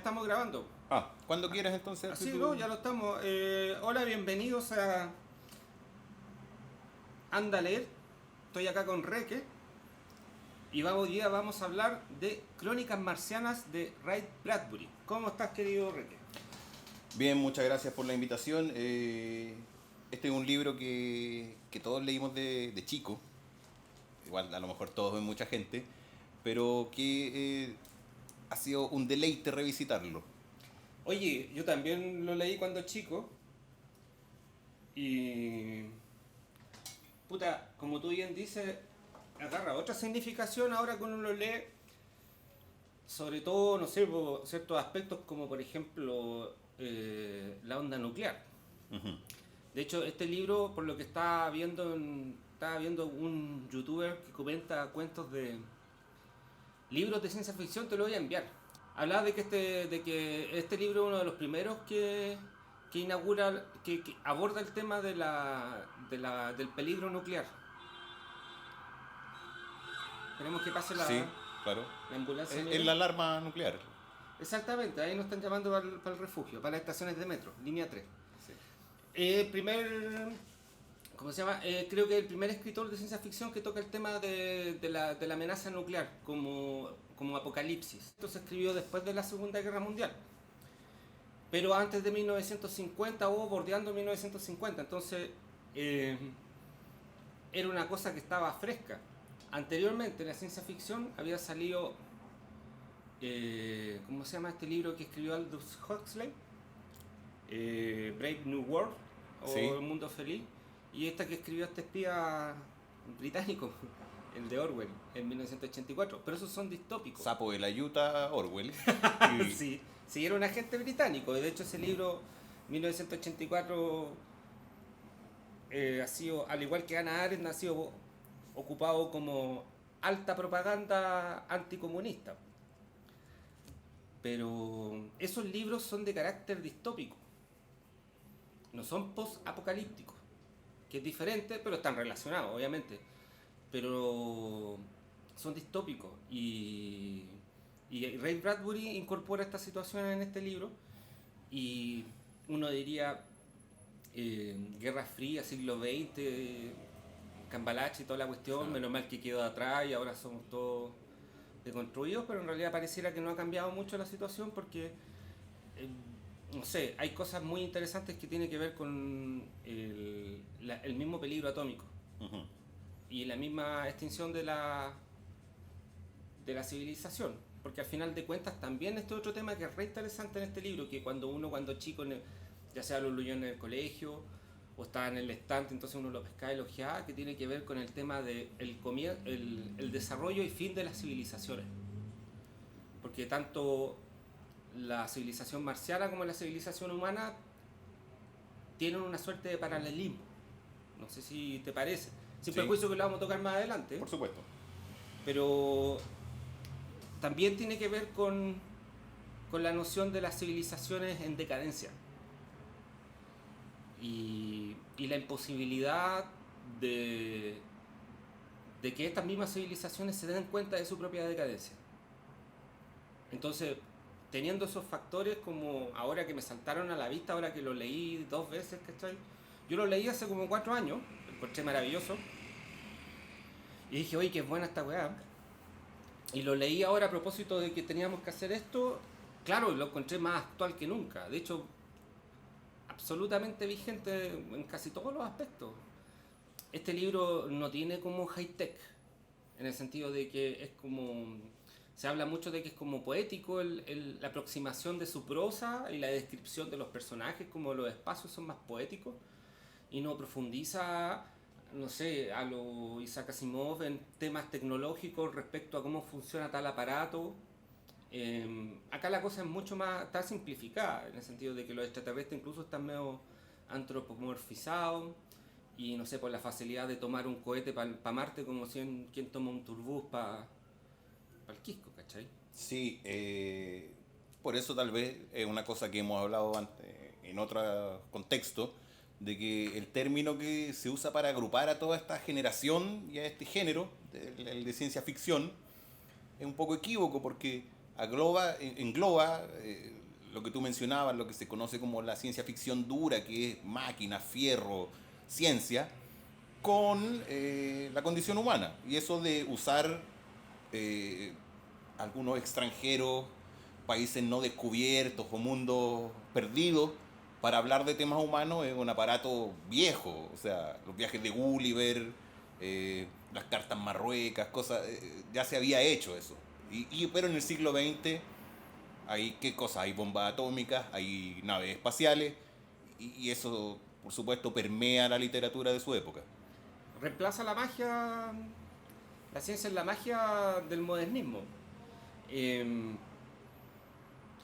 estamos grabando. Cuando quieras entonces. Así, no, ya lo estamos. Hola, bienvenidos a Anda a Leer. Estoy acá con Reque. Y hoy día vamos a hablar de Crónicas Marcianas de Ray Bradbury. ¿Cómo estás, querido Reque? Bien, muchas gracias por la invitación. Este es un libro que todos leímos de chico. Igual a lo mejor todos ven mucha gente. Pero que ha sido un deleite revisitarlo. Oye, yo también lo leí cuando chico. Y... puta, como tú bien dices, agarra otra significación ahora que uno lo lee. Sobre todo, no sé, por ciertos aspectos como por ejemplo la onda nuclear. Ujú. De hecho, este libro, por lo que estaba viendo un youtuber que comenta cuentos de libros de ciencia ficción, te lo voy a enviar. Hablaba de que este libro es uno de los primeros que inaugura, que aborda el tema del peligro nuclear. Esperemos que pase Sí, claro. la ambulancia. Es la alarma nuclear. Exactamente, ahí nos están llamando para el refugio, para las estaciones de metro, línea 3. Sí. Primer, ¿cómo se llama? Creo que el primer escritor de ciencia ficción que toca el tema de la amenaza nuclear como apocalipsis. Esto se escribió después de la Segunda Guerra Mundial, pero antes de 1950 o bordeando 1950, entonces era una cosa que estaba fresca. Anteriormente en la ciencia ficción había salido, ¿cómo se llama este libro que escribió Aldous Huxley? Brave New World o Sí. El Mundo Feliz, y esta que escribió este espía británico, el de Orwell, en 1984, pero esos son distópicos. Sapo de la Utah, Orwell. Y Sí, sí, era un agente británico, de hecho ese libro, 1984, ha sido, al igual que Hannah Arendt, ha sido ocupado como alta propaganda anticomunista. Pero esos libros son de carácter distópico, no son post-apocalípticos, que es diferente, pero están relacionados, obviamente. Pero son distópicos y Ray Bradbury incorpora esta situación en este libro y uno diría Guerra Fría, siglo XX, Cambalache y toda la cuestión, claro. menos mal que quedó atrás y ahora somos todos deconstruidos, pero en realidad pareciera que no ha cambiado mucho la situación porque eh, no sé, hay cosas muy interesantes que tienen que ver con el mismo peligro atómico Ujú. y la misma extinción de la civilización. Porque al final de cuentas también este otro tema que es re interesante en este libro, que cuando chico, ya sea lo leyó en el colegio o estaba en el estante, entonces uno lo pescaba y lo ojeaba, que tiene que ver con el tema de el desarrollo y fin de las civilizaciones. Porque tanto la civilización marciana como la civilización humana tienen una suerte de paralelismo. No sé si te parece. Sin Sí, perjuicio que lo vamos a tocar más adelante. por supuesto. Pero también tiene que ver con la noción de las civilizaciones en decadencia. Y la imposibilidad de, de que estas mismas civilizaciones se den cuenta de su propia decadencia. Entonces, teniendo esos factores como ahora que me saltaron a la vista, ahora que lo leí 2 veces, ¿cachai? Yo lo leí hace como 4 años, lo encontré maravilloso, y dije, oye, qué buena esta weá. Y lo leí ahora a propósito de que teníamos que hacer esto, claro, lo encontré más actual que nunca, de hecho, absolutamente vigente en casi todos los aspectos. Este libro no tiene como high-tech, en el sentido de que es como... Se habla mucho de que es como poético la aproximación de su prosa y la descripción de los personajes, como los espacios son más poéticos, y no profundiza, no sé, a lo Isaac Asimov en temas tecnológicos respecto a cómo funciona tal aparato. Acá la cosa es mucho más, está simplificada, en el sentido de que los extraterrestres incluso están medio antropomorfizados, y no sé, por la facilidad de tomar un cohete para Marte como si quien toma un turbús para el Quisco, ¿cachai? Sí, por eso tal vez es una cosa que hemos hablado antes, en otro contexto, de que el término que se usa para agrupar a toda esta generación y a este género, el de ciencia ficción, es un poco equívoco porque engloba lo que tú mencionabas, lo que se conoce como la ciencia ficción dura, que es máquina, fierro, ciencia, con la condición humana. Y eso de usar eh, algunos extranjeros, países no descubiertos o mundos perdidos para hablar de temas humanos es un aparato viejo. O sea, los viajes de Gulliver, las cartas marruecas, cosas, ya se había hecho eso. Pero en el siglo XX hay qué cosas, hay bombas atómicas, hay naves espaciales y eso por supuesto permea la literatura de su época. Reemplaza la magia, la ciencia es la magia del modernismo. Eh,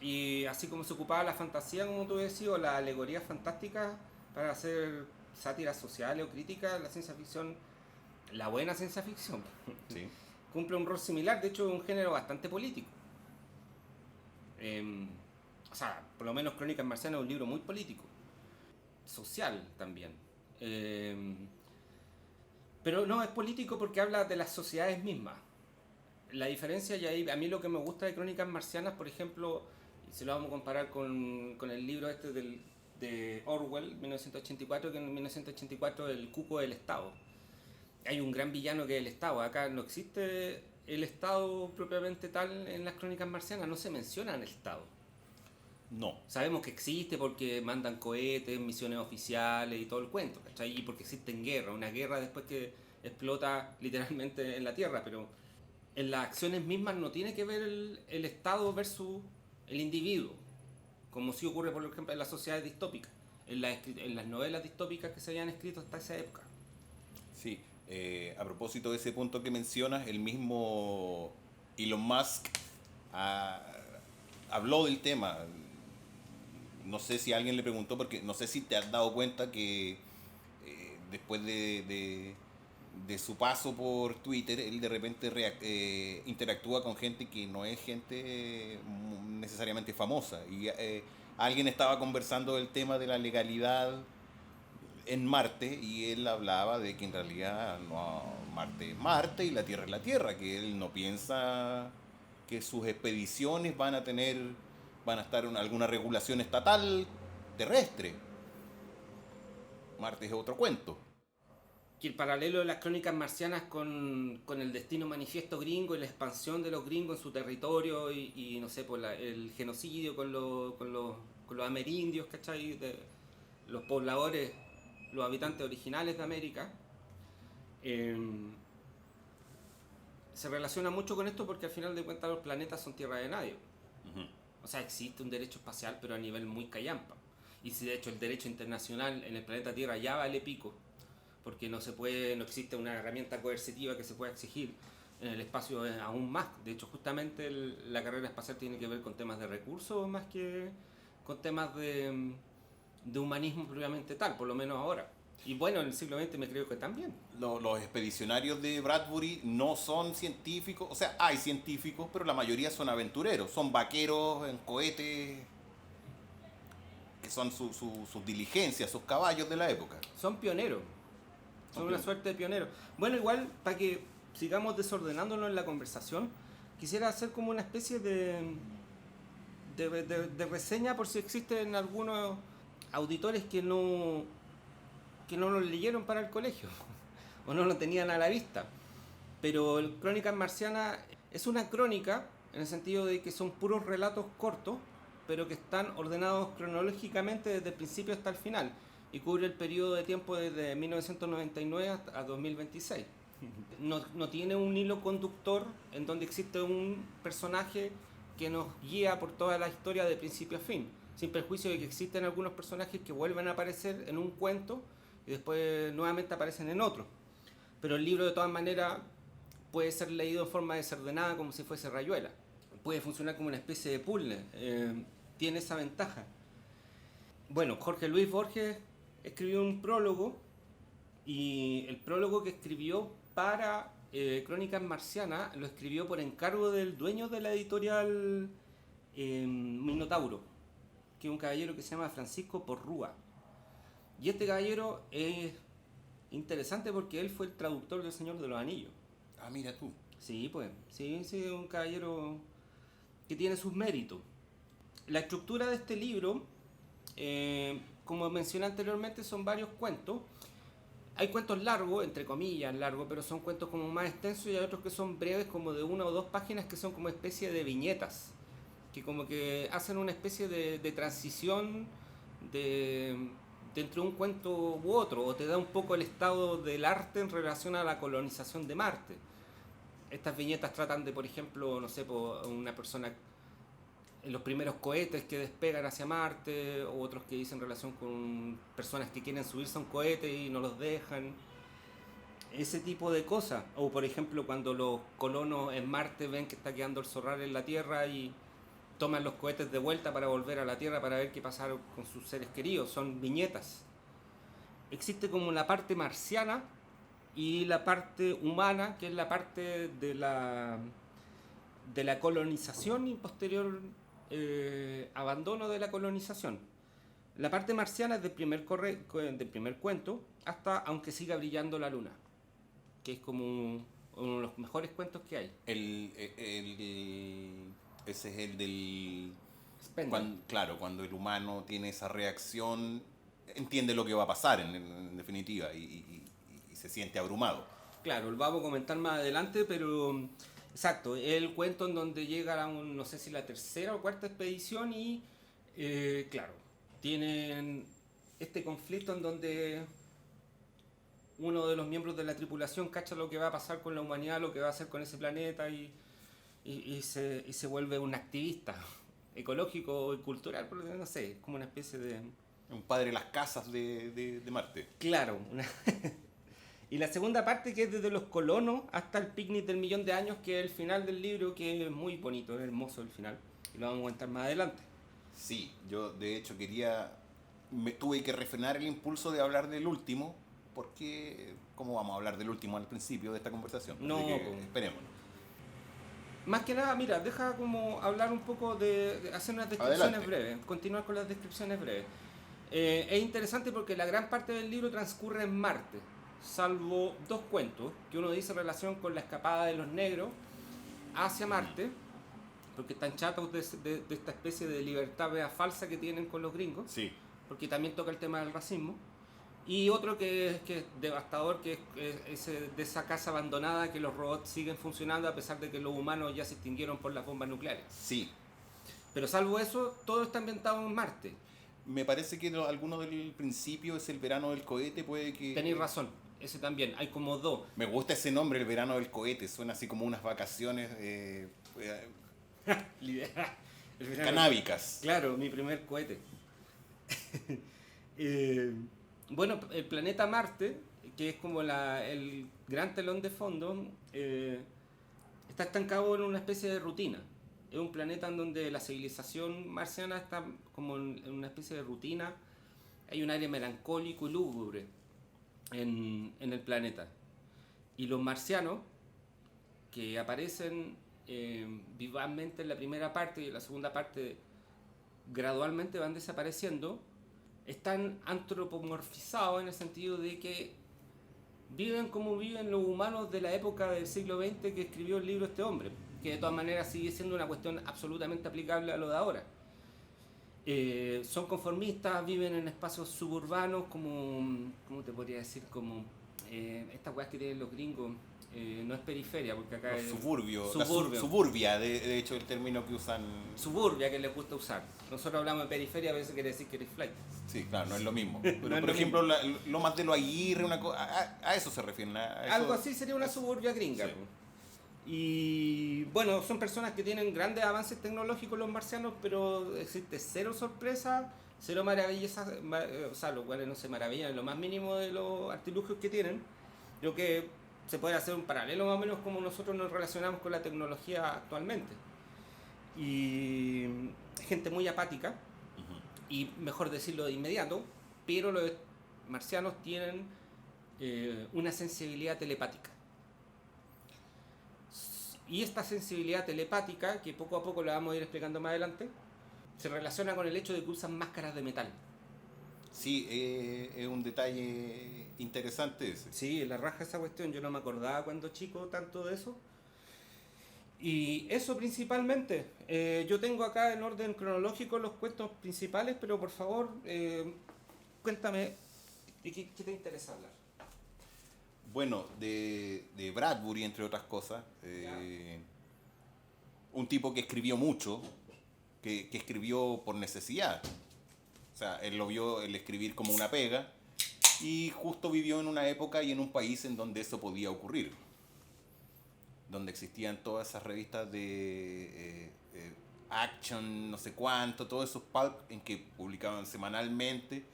y así como se ocupaba la fantasía, como tú decías, o las alegorías fantásticas para hacer sátiras sociales o críticas, la ciencia ficción, la buena ciencia ficción, Sí. cumple un rol similar, de hecho es un género bastante político. O sea, por lo menos Crónicas Marcianas es un libro muy político, social también. Eh, pero no, es político porque habla de las sociedades mismas. La diferencia, y ahí a mí lo que me gusta de Crónicas Marcianas, por ejemplo, y si lo vamos a comparar con el libro este de Orwell, 1984, que en 1984 el cuco del Estado. Hay un gran villano que es el Estado. Acá no existe el Estado propiamente tal en las Crónicas Marcianas, no se menciona el Estado. No. Sabemos que existe porque mandan cohetes, misiones oficiales y todo el cuento, ¿cachai? Y porque existen guerras, una guerra después que explota literalmente en la Tierra, pero en las acciones mismas no tiene que ver el Estado versus el individuo, como sí ocurre por ejemplo en las sociedades distópicas, en las novelas distópicas que se habían escrito hasta esa época. Sí, a propósito de ese punto que mencionas, el mismo Elon Musk ah, habló del tema. No sé si alguien le preguntó, porque no sé si te has dado cuenta que después de su paso por Twitter, él de repente interactúa con gente que no es gente necesariamente famosa. Y alguien estaba conversando del tema de la legalidad en Marte y él hablaba de que en realidad no, Marte es Marte y la Tierra es la Tierra, que él no piensa que sus expediciones van a estar en alguna regulación estatal terrestre. Marte es otro cuento. Que el paralelo de las Crónicas Marcianas con el destino manifiesto gringo y la expansión de los gringos en su territorio y no sé, el genocidio con los amerindios, ¿cachai? Los pobladores, los habitantes originales de América, eh, se relaciona mucho con esto porque al final de cuentas los planetas son tierra de nadie. Ujú. O sea, existe un derecho espacial, pero a nivel muy callampa. Y si de hecho el derecho internacional en el planeta Tierra ya vale pico, porque no existe una herramienta coercitiva que se pueda exigir en el espacio aún más. De hecho, justamente la carrera espacial tiene que ver con temas de recursos más que con temas de humanismo propiamente tal, por lo menos ahora. Y bueno, en el siglo XX me creo que también. Los expedicionarios de Bradbury no son científicos, o sea, hay científicos, pero la mayoría son aventureros, son vaqueros en cohetes, que son sus diligencias, sus caballos de la época. Son pioneros, son una suerte de pioneros. Bueno, igual, para que sigamos desordenándonos en la conversación, quisiera hacer como una especie de reseña por si existen algunos auditores que no lo leyeron para el colegio o no lo tenían a la vista. Pero el Crónicas Marcianas es una crónica en el sentido de que son puros relatos cortos, pero que están ordenados cronológicamente desde el principio hasta el final y cubre el periodo de tiempo desde 1999 hasta 2026. No tiene un hilo conductor en donde existe un personaje que nos guía por toda la historia de principio a fin, sin perjuicio de que existen algunos personajes que vuelven a aparecer en un cuento y después nuevamente aparecen en otro. Pero el libro de todas maneras puede ser leído en forma desordenada como si fuese rayuela. Puede funcionar como una especie de puzzle. Tiene esa ventaja. Bueno, Jorge Luis Borges escribió un prólogo y el prólogo que escribió para Crónicas Marcianas lo escribió por encargo del dueño de la editorial Minotauro, que es un caballero que se llama Francisco Porrúa. Y este caballero es interesante porque él fue el traductor del Señor de los Anillos. Ah, mira tú. Sí, pues, sí, un caballero que tiene sus méritos. La estructura de este libro, como mencioné anteriormente, son varios cuentos. Hay cuentos largos, entre comillas largos, pero son cuentos como más extensos, y hay otros que son breves, como de 1 o 2 páginas, que son como especie de viñetas, que como que hacen una especie de transición de, de entre un cuento u otro, o te da un poco el estado del arte en relación a la colonización de Marte. Estas viñetas tratan de, por ejemplo, no sé, una persona en los primeros cohetes que despegan hacia Marte, o otros que dicen relación con personas que quieren subirse a un cohete y no los dejan. Ese tipo de cosas. O por ejemplo cuando los colonos en Marte ven que está quedando el zorral en la Tierra y toman los cohetes de vuelta para volver a la Tierra para ver qué pasaron con sus seres queridos. Son viñetas. Existe como la parte marciana y la parte humana, que es la parte de la colonización y posterior abandono de la colonización. La parte marciana es del del primer cuento hasta Aunque siga brillando la luna, que es como uno de los mejores cuentos que hay. Ese es el del... Spengler. Claro, cuando el humano tiene esa reacción, entiende lo que va a pasar en definitiva y se siente abrumado. Claro, lo vamos a comentar más adelante, pero exacto, es el cuento en donde llega no sé si la tercera o cuarta expedición y claro, tienen este conflicto en donde uno de los miembros de la tripulación cacha lo que va a pasar con la humanidad, lo que va a hacer con ese planeta y se vuelve un activista ecológico y cultural, no sé, como una especie de... Un padre de las casas de Marte. Claro, y la segunda parte, que es desde los colonos hasta el picnic del millón de años, que es el final del libro, que es muy bonito, es hermoso el final, y lo vamos a comentar más adelante. Sí, yo de hecho me tuve que refrenar el impulso de hablar del último, porque ¿cómo vamos a hablar del último al principio de esta conversación? No, así que esperémonos. Más que nada, mira, deja como hablar un poco de hacer unas descripciones Adelante. breves, continuar con las descripciones breves. Es interesante porque la gran parte del libro transcurre en Marte, salvo 2 cuentos, que uno dice relación con la escapada de los negros hacia Marte, porque están chatos de esta especie de libertad falsa que tienen con los gringos, Sí. porque también toca el tema del racismo. Y otro que es devastador, que es de esa casa abandonada, que los robots siguen funcionando a pesar de que los humanos ya se extinguieron por las bombas nucleares. Sí. Pero salvo eso, todo está ambientado en Marte. Me parece que alguno del principio es el verano del cohete, puede que... Tenéis razón, ese también, hay como 2. Me gusta ese nombre, el verano del cohete, suena así como unas vacaciones canábicas. Claro, mi primer cohete. Bueno, el planeta Marte, que es como el gran telón de fondo, está estancado en una especie de rutina. Es un planeta en donde la civilización marciana está como en una especie de rutina. Hay un aire melancólico y lúgubre en el planeta. Y los marcianos, que aparecen vivamente en la primera parte y en la segunda parte gradualmente van desapareciendo, están antropomorfizados en el sentido de que viven como viven los humanos de la época del siglo XX que escribió el libro este hombre, que de todas maneras sigue siendo una cuestión absolutamente aplicable a lo de ahora. Son conformistas, viven en espacios suburbanos como, ¿cómo te podría decir? Como estas weas que tienen los gringos. No es periferia, porque acá es Suburbio. Suburbia, de hecho, el término que usan. Suburbia, que les gusta usar. Nosotros hablamos de periferia, a veces quiere decir que eres flight. Sí, claro, no es lo mismo. Pero, No es por lo ejemplo, Lomas de lo Aguirre, a eso se refieren. Algo así sería una suburbia gringa. Sí. Y bueno, son personas que tienen grandes avances tecnológicos los marcianos, pero existe cero sorpresa, cero maravillas, o sea, los cuales no se maravillan en lo más mínimo de los artilugios que tienen. Creo que se puede hacer un paralelo más o menos como nosotros nos relacionamos con la tecnología actualmente. Y gente muy apática, y mejor decirlo de inmediato, pero los marcianos tienen una sensibilidad telepática. Y esta sensibilidad telepática, que poco a poco la vamos a ir explicando más adelante, se relaciona con el hecho de que usan máscaras de metal. Sí, es un detalle interesante ese. Sí, la raja esa cuestión, yo no me acordaba cuando chico tanto de eso. Y eso principalmente. Yo tengo acá en orden cronológico los cuentos principales, pero por favor, cuéntame de qué te interesa hablar. Bueno, de Bradbury, entre otras cosas, un tipo que escribió mucho, que escribió por necesidad. O sea, él lo vio el escribir como una pega y justo vivió en una época y en un país en donde eso podía ocurrir. Donde existían todas esas revistas de Action, no sé cuánto, todos esos pulp en que publicaban semanalmente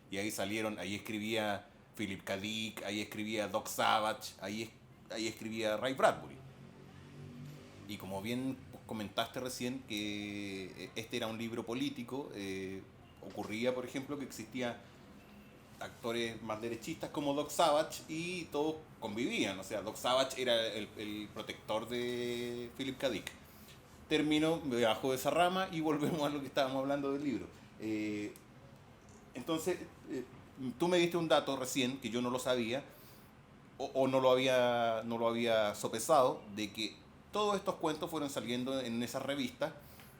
y ahí salieron, ahí escribía Philip K. Dick, ahí escribía Doc Savage, ahí escribía Ray Bradbury. Y como bien comentaste recién que este era un libro político, ocurría, por ejemplo, que existía actores más derechistas como Doc Savage y todos convivían. O sea, Doc Savage era el protector de Philip K. Dick. Termino, me bajo de esa rama y volvemos a lo que estábamos hablando del libro. Entonces, tú me diste un dato recién que yo no lo sabía o no lo había sopesado, de que todos estos cuentos fueron saliendo en esas revistas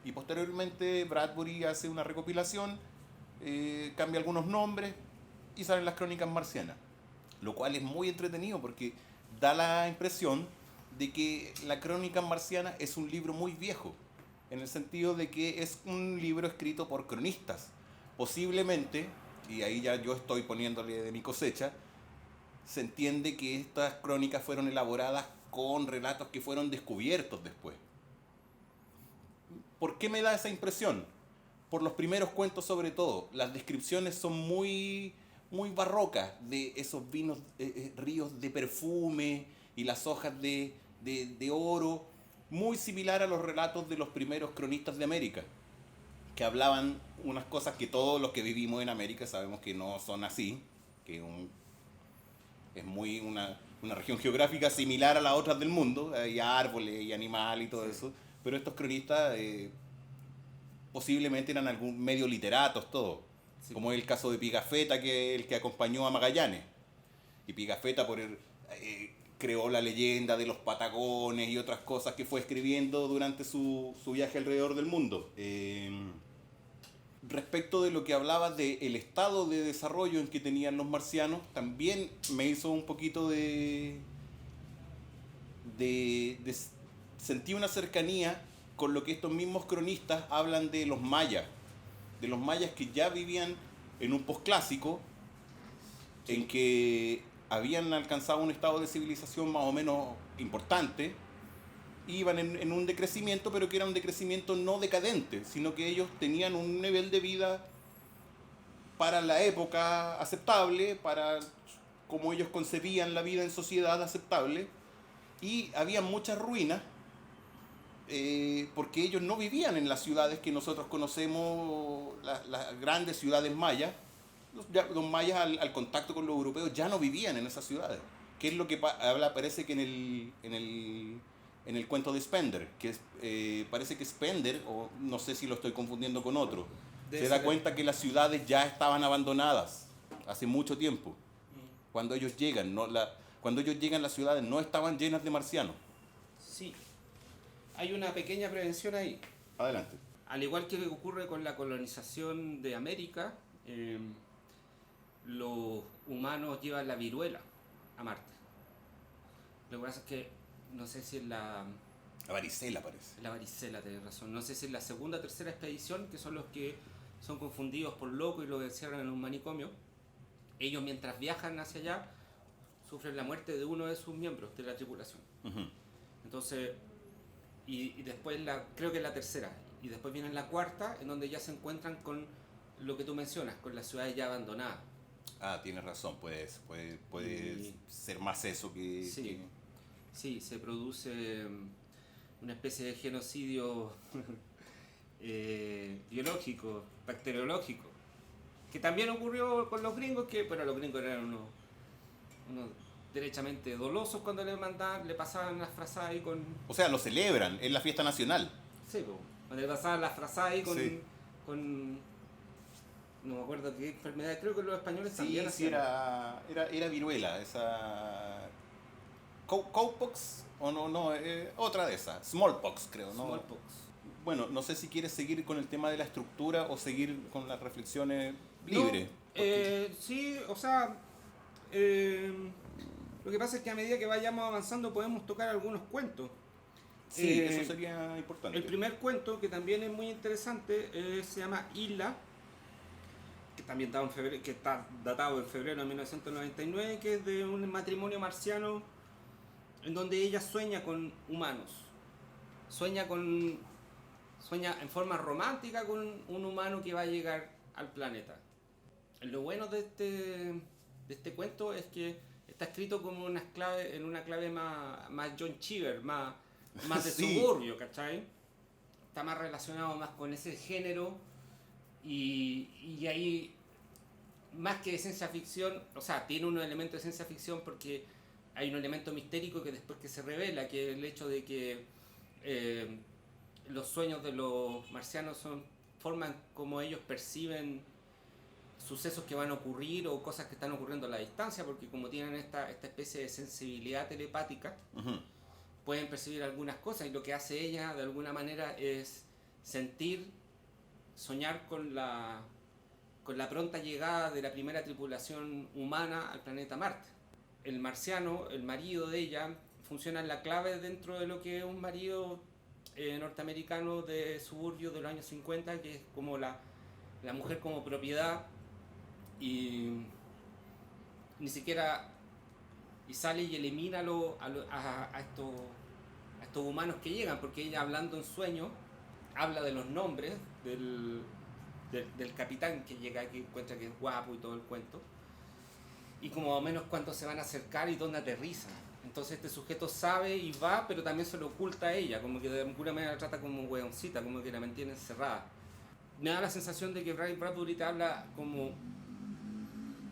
y posteriormente Bradbury hace una recopilación, cambia algunos nombres y salen las crónicas marcianas, lo cual es muy entretenido porque da la impresión de que la crónica marciana es un libro muy viejo, en el sentido de que es un libro escrito por cronistas, posiblemente, y ahí ya yo estoy poniéndole de mi cosecha, se entiende que estas crónicas fueron elaboradas con relatos que fueron descubiertos después. ¿Por qué me da esa impresión? Por los primeros cuentos sobre todo. Las descripciones son muy, muy barrocas de esos vinos, ríos de perfume y las hojas de oro, muy similar a los relatos de los primeros cronistas de América, que hablaban unas cosas que todos los que vivimos en América sabemos que no son así, que es muy una región geográfica similar a las otras del mundo, hay árboles y animales y todo eso, pero estos cronistas posiblemente eran algún medio literatos, todo, sí, como es el caso de Pigafetta, que el que acompañó a Magallanes. Y Pigafetta creó la leyenda de los Patagones y otras cosas que fue escribiendo durante su viaje alrededor del mundo. Respecto de lo que hablaba del estado de desarrollo en que tenían los marcianos, también me hizo un poquito sentí una cercanía con lo que estos mismos cronistas hablan de los mayas que ya vivían en un posclásico, en que habían alcanzado un estado de civilización más o menos importante, iban en un decrecimiento, pero que era un decrecimiento no decadente, sino que ellos tenían un nivel de vida para la época aceptable, para como ellos concebían la vida en sociedad aceptable, y había muchas ruinas, porque ellos no vivían en las ciudades que nosotros conocemos, las grandes ciudades mayas. Los mayas al contacto con los europeos ya no vivían en esas ciudades. ¿Qué es lo que parece que en el cuento de Spender, que parece que Spender, o no sé si lo estoy confundiendo con otro, se da cuenta que las ciudades ya estaban abandonadas hace mucho tiempo. Cuando ellos llegan, cuando ellos llegan, las ciudades no estaban llenas de marcianos. Sí, hay una pequeña prevención ahí. Adelante. Al igual que ocurre con la colonización de América, los humanos llevan la viruela a Marte. Lo que pasa es que no sé si es la varicela, parece. La varicela, tenés razón. No sé si es la segunda o tercera expedición, que son los que son confundidos por locos y los encierran en un manicomio. Ellos, mientras viajan hacia allá, sufren la muerte de uno de sus miembros de la tripulación. Uh-huh. Entonces, y después creo que es la tercera. Y después viene la cuarta, en donde ya se encuentran con lo que tú mencionas, con las ciudades ya abandonadas. Ah, tienes razón, puede ser más eso que... Sí, que... sí, se produce una especie de genocidio biológico, bacteriológico, que también ocurrió con los gringos, pero los gringos eran unos derechamente dolosos cuando le pasaban las frazadas ahí con... O sea, lo celebran, es la fiesta nacional. Sí, cuando le pasaban las frazadas ahí sí, con no me acuerdo qué enfermedad, creo que los españoles sí, también hacían. Sí, era viruela, esa... Cowpox o no, otra de esas, Smallpox creo, ¿no? Smallpox. Bueno, no sé si quieres seguir con el tema de la estructura o seguir con las reflexiones libres. No, sí, o sea, eh, lo que pasa es que a medida que vayamos avanzando podemos tocar algunos cuentos. Sí, eso sería importante. El primer cuento, que también es muy interesante, se llama Isla, que también está, que está datado en febrero de 1999, que es de un matrimonio marciano en donde ella sueña con humanos. Sueña en forma romántica con un humano que va a llegar al planeta. Lo bueno de este cuento es que está escrito como en una clave más John Cheever, más de Sí. suburbio, ¿cachai? Está más relacionado más con ese género y ahí, más que de ciencia ficción, o sea, tiene unos elementos de ciencia ficción porque hay un elemento mistérico que después que se revela, que es el hecho de que los sueños de los marcianos forman como ellos perciben sucesos que van a ocurrir o cosas que están ocurriendo a la distancia, porque como tienen esta especie de sensibilidad telepática, Ujú. pueden percibir algunas cosas y lo que hace ella de alguna manera es soñar con la pronta llegada de la primera tripulación humana al planeta Marte. El marciano, el marido de ella, funciona en la clave dentro de lo que es un marido norteamericano de suburbio de los años 50, que es como la mujer como propiedad y ni siquiera y sale y elimina a estos humanos que llegan, porque ella hablando en sueño habla de los nombres del capitán que llega, que encuentra que es guapo y todo el cuento, y como más o menos cuánto se van a acercar y dónde aterrizan. Entonces este sujeto sabe y va, pero también se lo oculta a ella, como que de alguna manera la trata como hueoncita, como que la mantiene encerrada. Me da la sensación de que Ray Bradbury te habla como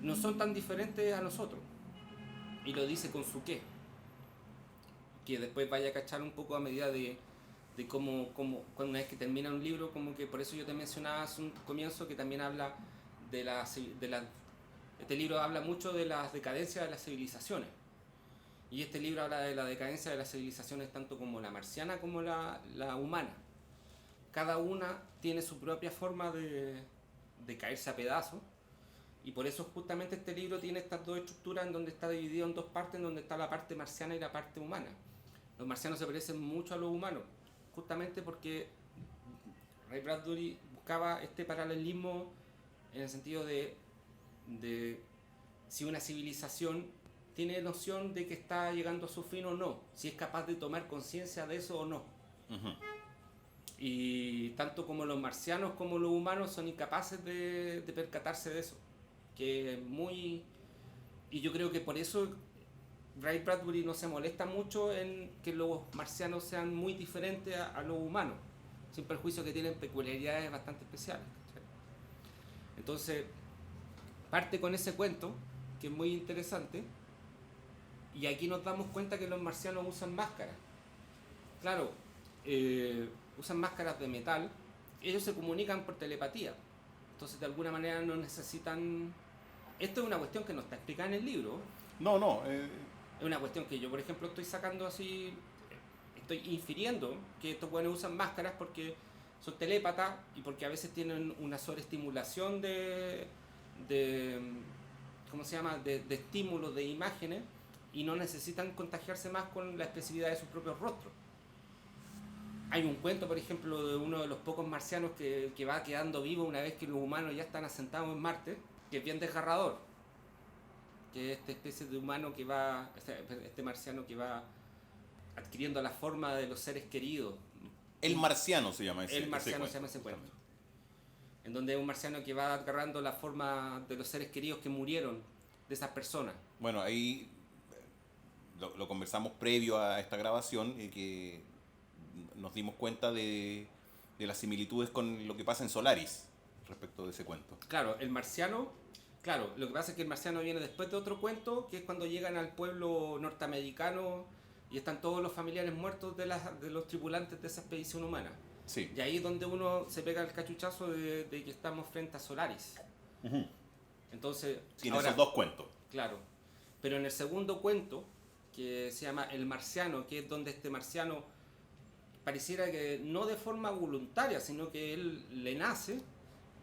no son tan diferentes a nosotros, y lo dice con su qué, que después vaya a cachar un poco a medida de cómo cuando una vez que termina un libro, como que por eso yo te mencionaba hace un comienzo que también habla este libro habla mucho de las decadencias de las civilizaciones, y este libro habla de la decadencia de las civilizaciones tanto como la marciana como la humana. Cada una tiene su propia forma de caerse a pedazos, y por eso justamente este libro tiene estas dos estructuras en donde está dividido en dos partes, en donde está la parte marciana y la parte humana. Los marcianos se parecen mucho a los humanos, justamente porque Ray Bradbury buscaba este paralelismo en el sentido de si una civilización tiene noción de que está llegando a su fin o no, si es capaz de tomar conciencia de eso o no. Ujú. Y tanto como los marcianos como los humanos son incapaces de percatarse de eso, que es muy... Y yo creo que por eso Ray Bradbury no se molesta mucho en que los marcianos sean muy diferentes a los humanos, sin perjuicio que tienen peculiaridades bastante especiales, ¿cachai? Entonces parte con ese cuento que es muy interesante, y aquí nos damos cuenta que los marcianos usan máscaras. Claro, usan máscaras de metal. Ellos se comunican por telepatía, entonces de alguna manera no necesitan... Esto es una cuestión que no está explicada en el libro. No. Es una cuestión que yo, por ejemplo, estoy sacando así, estoy infiriendo que estos buenos usan máscaras porque son telépatas y porque a veces tienen una sobreestimulación de ¿cómo se llama? De estímulos, de imágenes, y no necesitan contagiarse más con la expresividad de sus propios rostros. Hay un cuento, por ejemplo, de uno de los pocos marcianos que va quedando vivo una vez que los humanos ya están asentados en Marte, que es bien desgarrador, que es esta especie de humano que va, este marciano que va adquiriendo la forma de los seres queridos. El marciano se llama ese. El marciano se llama ese cuento. En donde es un marciano que va agarrando la forma de los seres queridos que murieron de esas personas. Bueno, ahí lo conversamos previo a esta grabación y que nos dimos cuenta de las similitudes con lo que pasa en Solaris respecto de ese cuento. Claro, el marciano, claro, lo que pasa es que el marciano viene después de otro cuento, que es cuando llegan al pueblo norteamericano y están todos los familiares muertos de los tripulantes de esa expedición humana. Sí. Y ahí es donde uno se pega el cachuchazo de que estamos frente a Solaris. Uh-huh. Entonces, tiene esos dos cuentos. Claro, pero en el segundo cuento, que se llama El Marciano, que es donde este marciano pareciera que no de forma voluntaria, sino que él le nace,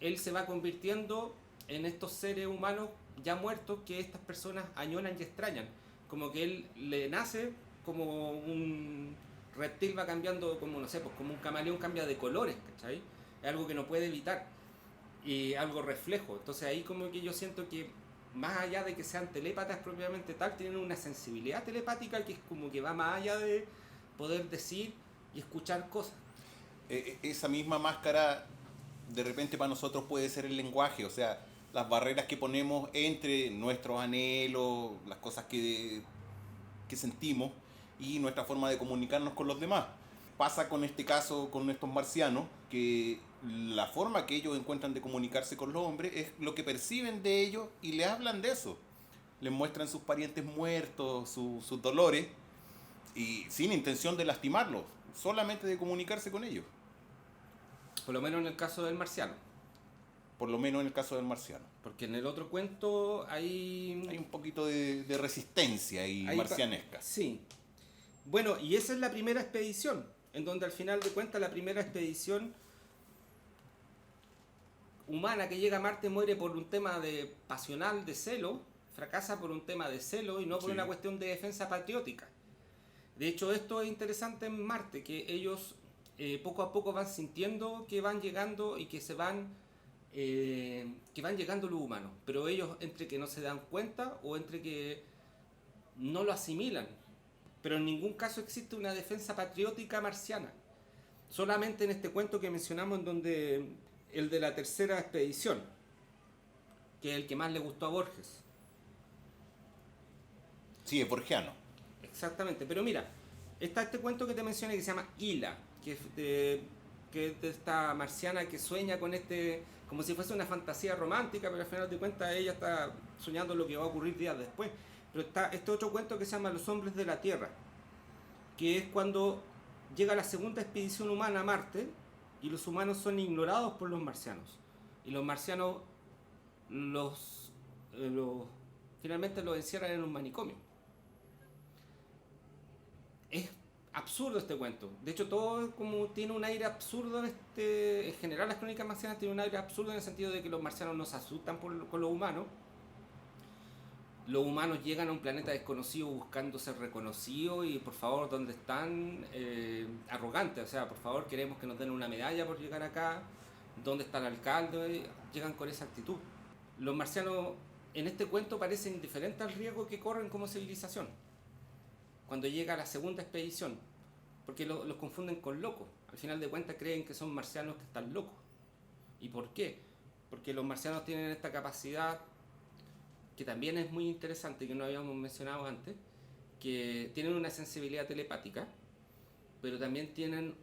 él se va convirtiendo en estos seres humanos ya muertos que estas personas añoran y extrañan. Como que él le nace como un reptil, va cambiando como, no sé, pues como un camaleón cambia de colores, ¿cachai? Es algo que no puede evitar y algo reflejo. Entonces ahí como que yo siento que más allá de que sean telépatas propiamente tal, tienen una sensibilidad telepática que es como que va más allá de poder decir y escuchar cosas. Esa misma máscara de repente para nosotros puede ser el lenguaje, o sea, las barreras que ponemos entre nuestros anhelos, las cosas que sentimos y nuestra forma de comunicarnos con los demás. Pasa con este caso, con estos marcianos, que la forma que ellos encuentran de comunicarse con los hombres es lo que perciben de ellos y les hablan de eso. Les muestran sus parientes muertos, sus dolores, y sin intención de lastimarlos, solamente de comunicarse con ellos. Por lo menos en el caso del marciano. Por lo menos en el caso del marciano. Porque en el otro cuento hay un poquito de resistencia y marcianesca. Sí. Bueno, y esa es la primera expedición, en donde al final de cuentas la primera expedición humana que llega a Marte muere por un tema de pasional, de celo, fracasa por un tema de celo y no por una cuestión de defensa patriótica. De hecho, esto es interesante en Marte, que ellos poco a poco van sintiendo que van llegando y que van llegando los humanos, pero ellos entre que no se dan cuenta o entre que no lo asimilan. Pero en ningún caso existe una defensa patriótica marciana. Solamente en este cuento que mencionamos, en donde el de la tercera expedición, que es el que más le gustó a Borges. Sí, es borgiano. Exactamente, pero mira, está este cuento que te mencioné que se llama Hila, que es de esta marciana que sueña con como si fuese una fantasía romántica, pero al final de cuentas ella está soñando lo que va a ocurrir días después. Pero está este otro cuento que se llama Los Hombres de la Tierra, que es cuando llega la segunda expedición humana a Marte y los humanos son ignorados por los marcianos. Y los marcianos finalmente los encierran en un manicomio. Es absurdo este cuento. De hecho, todo como tiene un aire absurdo. En general, las crónicas marcianas tienen un aire absurdo en el sentido de que los marcianos no se asustan con los humanos. Los humanos llegan a un planeta desconocido buscando ser reconocidos y por favor, ¿dónde están? Arrogantes, o sea, por favor, queremos que nos den una medalla por llegar acá. ¿Dónde está el alcalde? Llegan con esa actitud. Los marcianos en este cuento parecen indiferentes al riesgo que corren como civilización cuando llega la segunda expedición, porque los confunden con locos. Al final de cuentas creen que son marcianos que están locos. ¿Y por qué? Porque los marcianos tienen esta capacidad que también es muy interesante, que no habíamos mencionado antes, que tienen una sensibilidad telepática, pero también tienen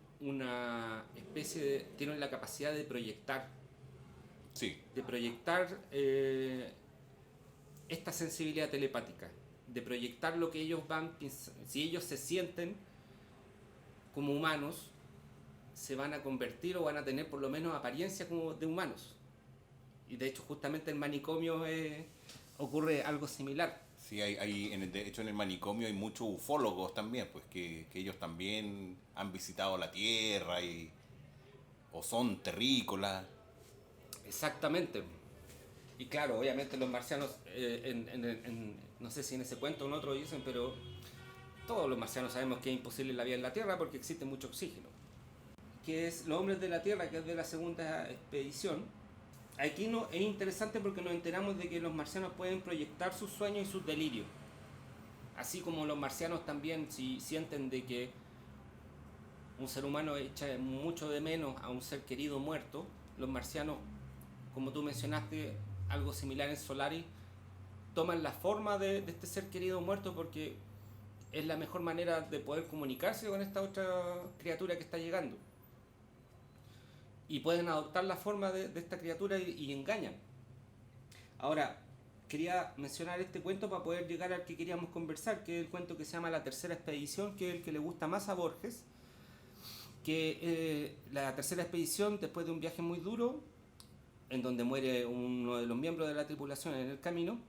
tienen la capacidad de proyectar. Sí. De proyectar esta sensibilidad telepática, de proyectar lo que ellos van pensando. Si ellos se sienten como humanos, se van a convertir o van a tener por lo menos apariencia como de humanos. Y de hecho justamente en el manicomio ocurre algo similar. Sí, de hecho en el manicomio hay muchos ufólogos también, pues que ellos también han visitado la Tierra o son terrícolas. Exactamente. Y claro, obviamente los marcianos, no sé si en ese cuento o en otro dicen, pero todos los marcianos sabemos que es imposible la vida en la Tierra porque existe mucho oxígeno. Que es Los Hombres de la Tierra, que es de la segunda expedición. Aquí es interesante porque nos enteramos de que los marcianos pueden proyectar sus sueños y sus delirios. Así como los marcianos también, si sienten de que un ser humano echa mucho de menos a un ser querido muerto, los marcianos, como tú mencionaste, algo similar en Solaris, toman la forma de este ser querido muerto porque es la mejor manera de poder comunicarse con esta otra criatura que está llegando. Y pueden adoptar la forma de esta criatura y engañan. Ahora, quería mencionar este cuento para poder llegar al que queríamos conversar, que es el cuento que se llama La Tercera Expedición, que es el que le gusta más a Borges, que la tercera expedición, después de un viaje muy duro, en donde muere uno de los miembros de la tripulación en el camino,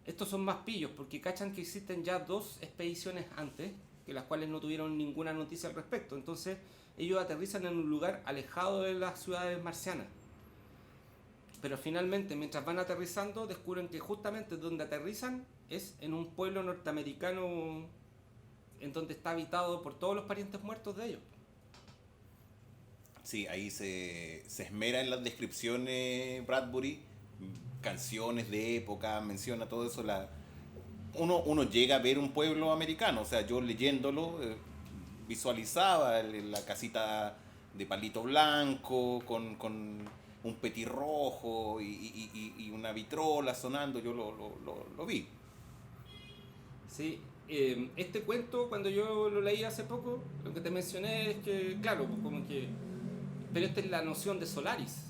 estos son más pillos porque cachan que existen ya 2 expediciones antes, que las cuales no tuvieron ninguna noticia al respecto. Entonces ellos aterrizan en un lugar alejado de las ciudades marcianas. Pero finalmente, mientras van aterrizando, descubren que justamente donde aterrizan es en un pueblo norteamericano en donde está habitado por todos los parientes muertos de ellos. Sí, ahí se esmera en las descripciones Bradbury, canciones de época, menciona todo eso. Uno llega a ver un pueblo americano, o sea, yo leyéndolo visualizaba la casita de palito blanco con un petirrojo y una vitrola sonando, yo lo vi. Sí, este cuento, cuando yo lo leí hace poco, lo que te mencioné es que, claro, pues como que... Pero esta es la noción de Solaris.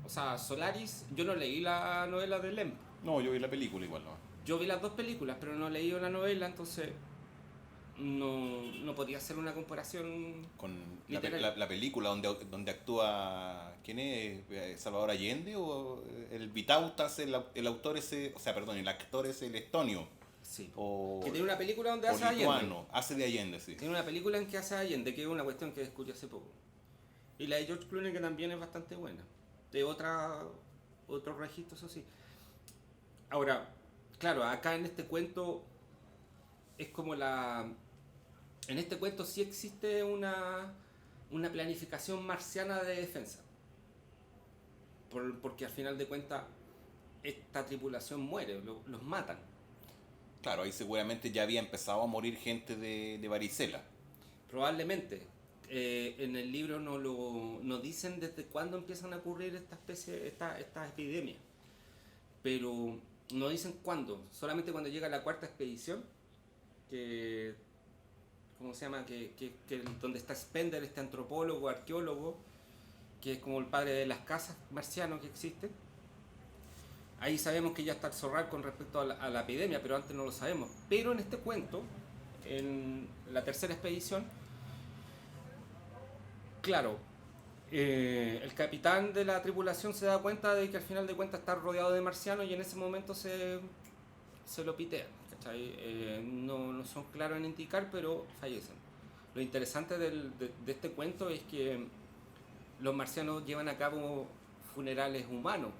O sea, Solaris, yo no leí la novela de Lem. No, yo vi la película igual, ¿no? Yo vi las 2 películas, pero no leí la novela, entonces no podía hacer una comparación Con literal. la película donde actúa, ¿quién es? ¿Salvador Allende? ¿O el Vitautas, el autor ese, o sea, perdón, el actor es el estonio? Sí. O, Que tiene una película donde o hace Allende. lituano, hace de Allende, sí. Tiene una película en que hace Allende, que es una cuestión que descubrí hace poco. Y la de George Clooney, que también es bastante buena. De otro registro, eso sí. Ahora, claro, acá en este cuento es como en este cuento sí existe una planificación marciana de defensa. Porque al final de cuentas esta tripulación muere, los matan. Claro, ahí seguramente ya había empezado a morir gente de varicela. Probablemente. En el libro no dicen desde cuándo empiezan a ocurrir estas epidemias. Pero no dicen cuándo. Solamente cuando llega la 4ª expedición, que ¿cómo se llama? Donde está Spender, este antropólogo, arqueólogo, que es como el padre de las casas marcianos que existen. Ahí sabemos que ya está el zorral con respecto a la epidemia, pero antes no lo sabemos. Pero en este cuento, en la 3ª expedición, claro, el capitán de la tripulación se da cuenta de que al final de cuentas está rodeado de marcianos y en ese momento se lo pitean. No son claros en indicar, pero fallecen. Lo interesante de este cuento es que los marcianos llevan a cabo funerales humanos.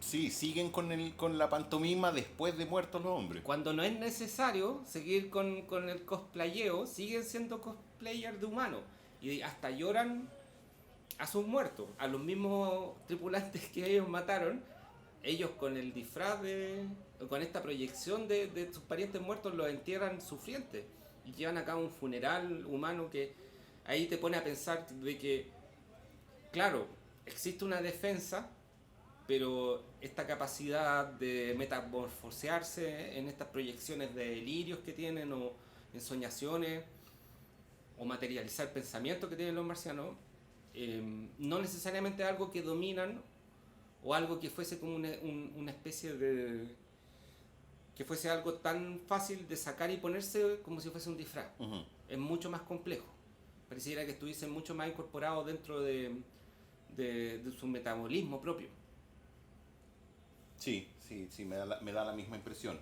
Sí, siguen con la pantomima después de muertos los hombres. Cuando no es necesario seguir con el cosplayeo, siguen siendo cosplayers de humanos. Y hasta lloran a sus muertos, a los mismos tripulantes que ellos mataron. Ellos con el disfraz con esta proyección de sus parientes muertos los entierran sufrientes. Y llevan a cabo un funeral humano que ahí te pone a pensar de que, claro, existe una defensa, pero esta capacidad de metamorfosearse en estas proyecciones de delirios que tienen o ensoñaciones o materializar pensamientos que tienen los marcianos, no necesariamente algo que dominan o algo que fuese como una especie de... que fuese algo tan fácil de sacar y ponerse como si fuese un disfraz. Uh-huh. Es mucho más complejo. Pareciera que estuviesen mucho más incorporados dentro de su metabolismo propio. Sí, me da la misma impresión.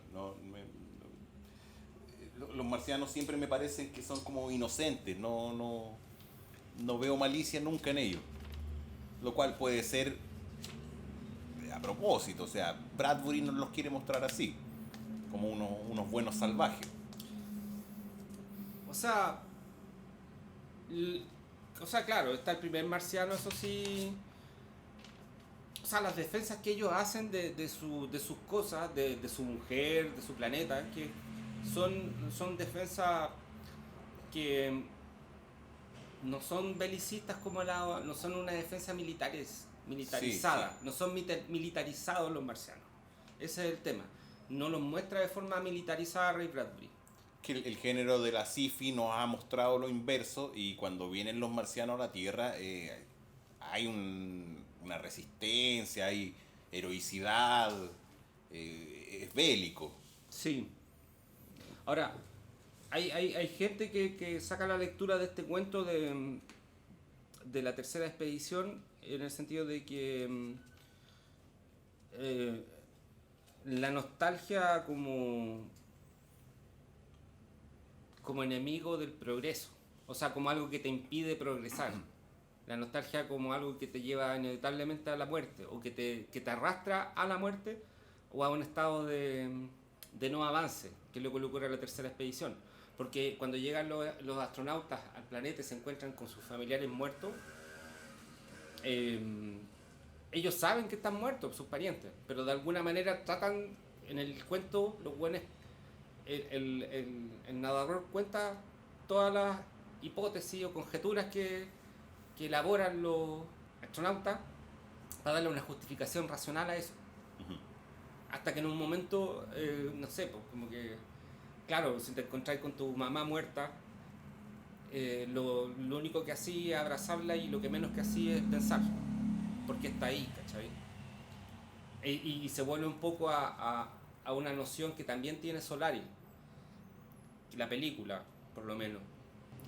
Los marcianos siempre me parecen que son como inocentes, no veo malicia nunca en ellos. Lo cual puede ser a propósito, o sea, Bradbury nos los quiere mostrar así, como unos buenos salvajes. O sea, claro, está el primer marciano, eso sí. O sea, las defensas que ellos hacen de sus cosas, de su mujer, de su planeta, que son defensas que no son belicistas no son una defensa militarizada, sí. No son militarizados los marcianos. Ese es el tema. No los muestra de forma militarizada Ray Bradbury. Que el género de la sci-fi nos ha mostrado lo inverso y cuando vienen los marcianos a la Tierra hay una resistencia, hay heroicidad, es bélico. Sí. Ahora, hay gente que saca la lectura de este cuento de la 3ª expedición en el sentido de que la nostalgia como enemigo del progreso, o sea, como algo que te impide progresar. La nostalgia como algo que te lleva inevitablemente a la muerte, o que te arrastra a la muerte o a un estado de no avance, que es lo que le ocurre a la tercera expedición. Porque cuando llegan los astronautas al planeta y se encuentran con sus familiares muertos, eh, ellos saben que están muertos, sus parientes, pero de alguna manera tratan, en el cuento, los buenos, el narrador cuenta todas las hipótesis o conjeturas que elaboran los astronautas para darle una justificación racional a eso. Ujú. Hasta que en un momento, no sé, pues como que, claro, si te encontráis con tu mamá muerta, lo único que hacía es abrazarla y lo que menos que hacía es pensar, porque está ahí, ¿cachai? Y se vuelve un poco a una noción que también tiene Solari, la película, por lo menos.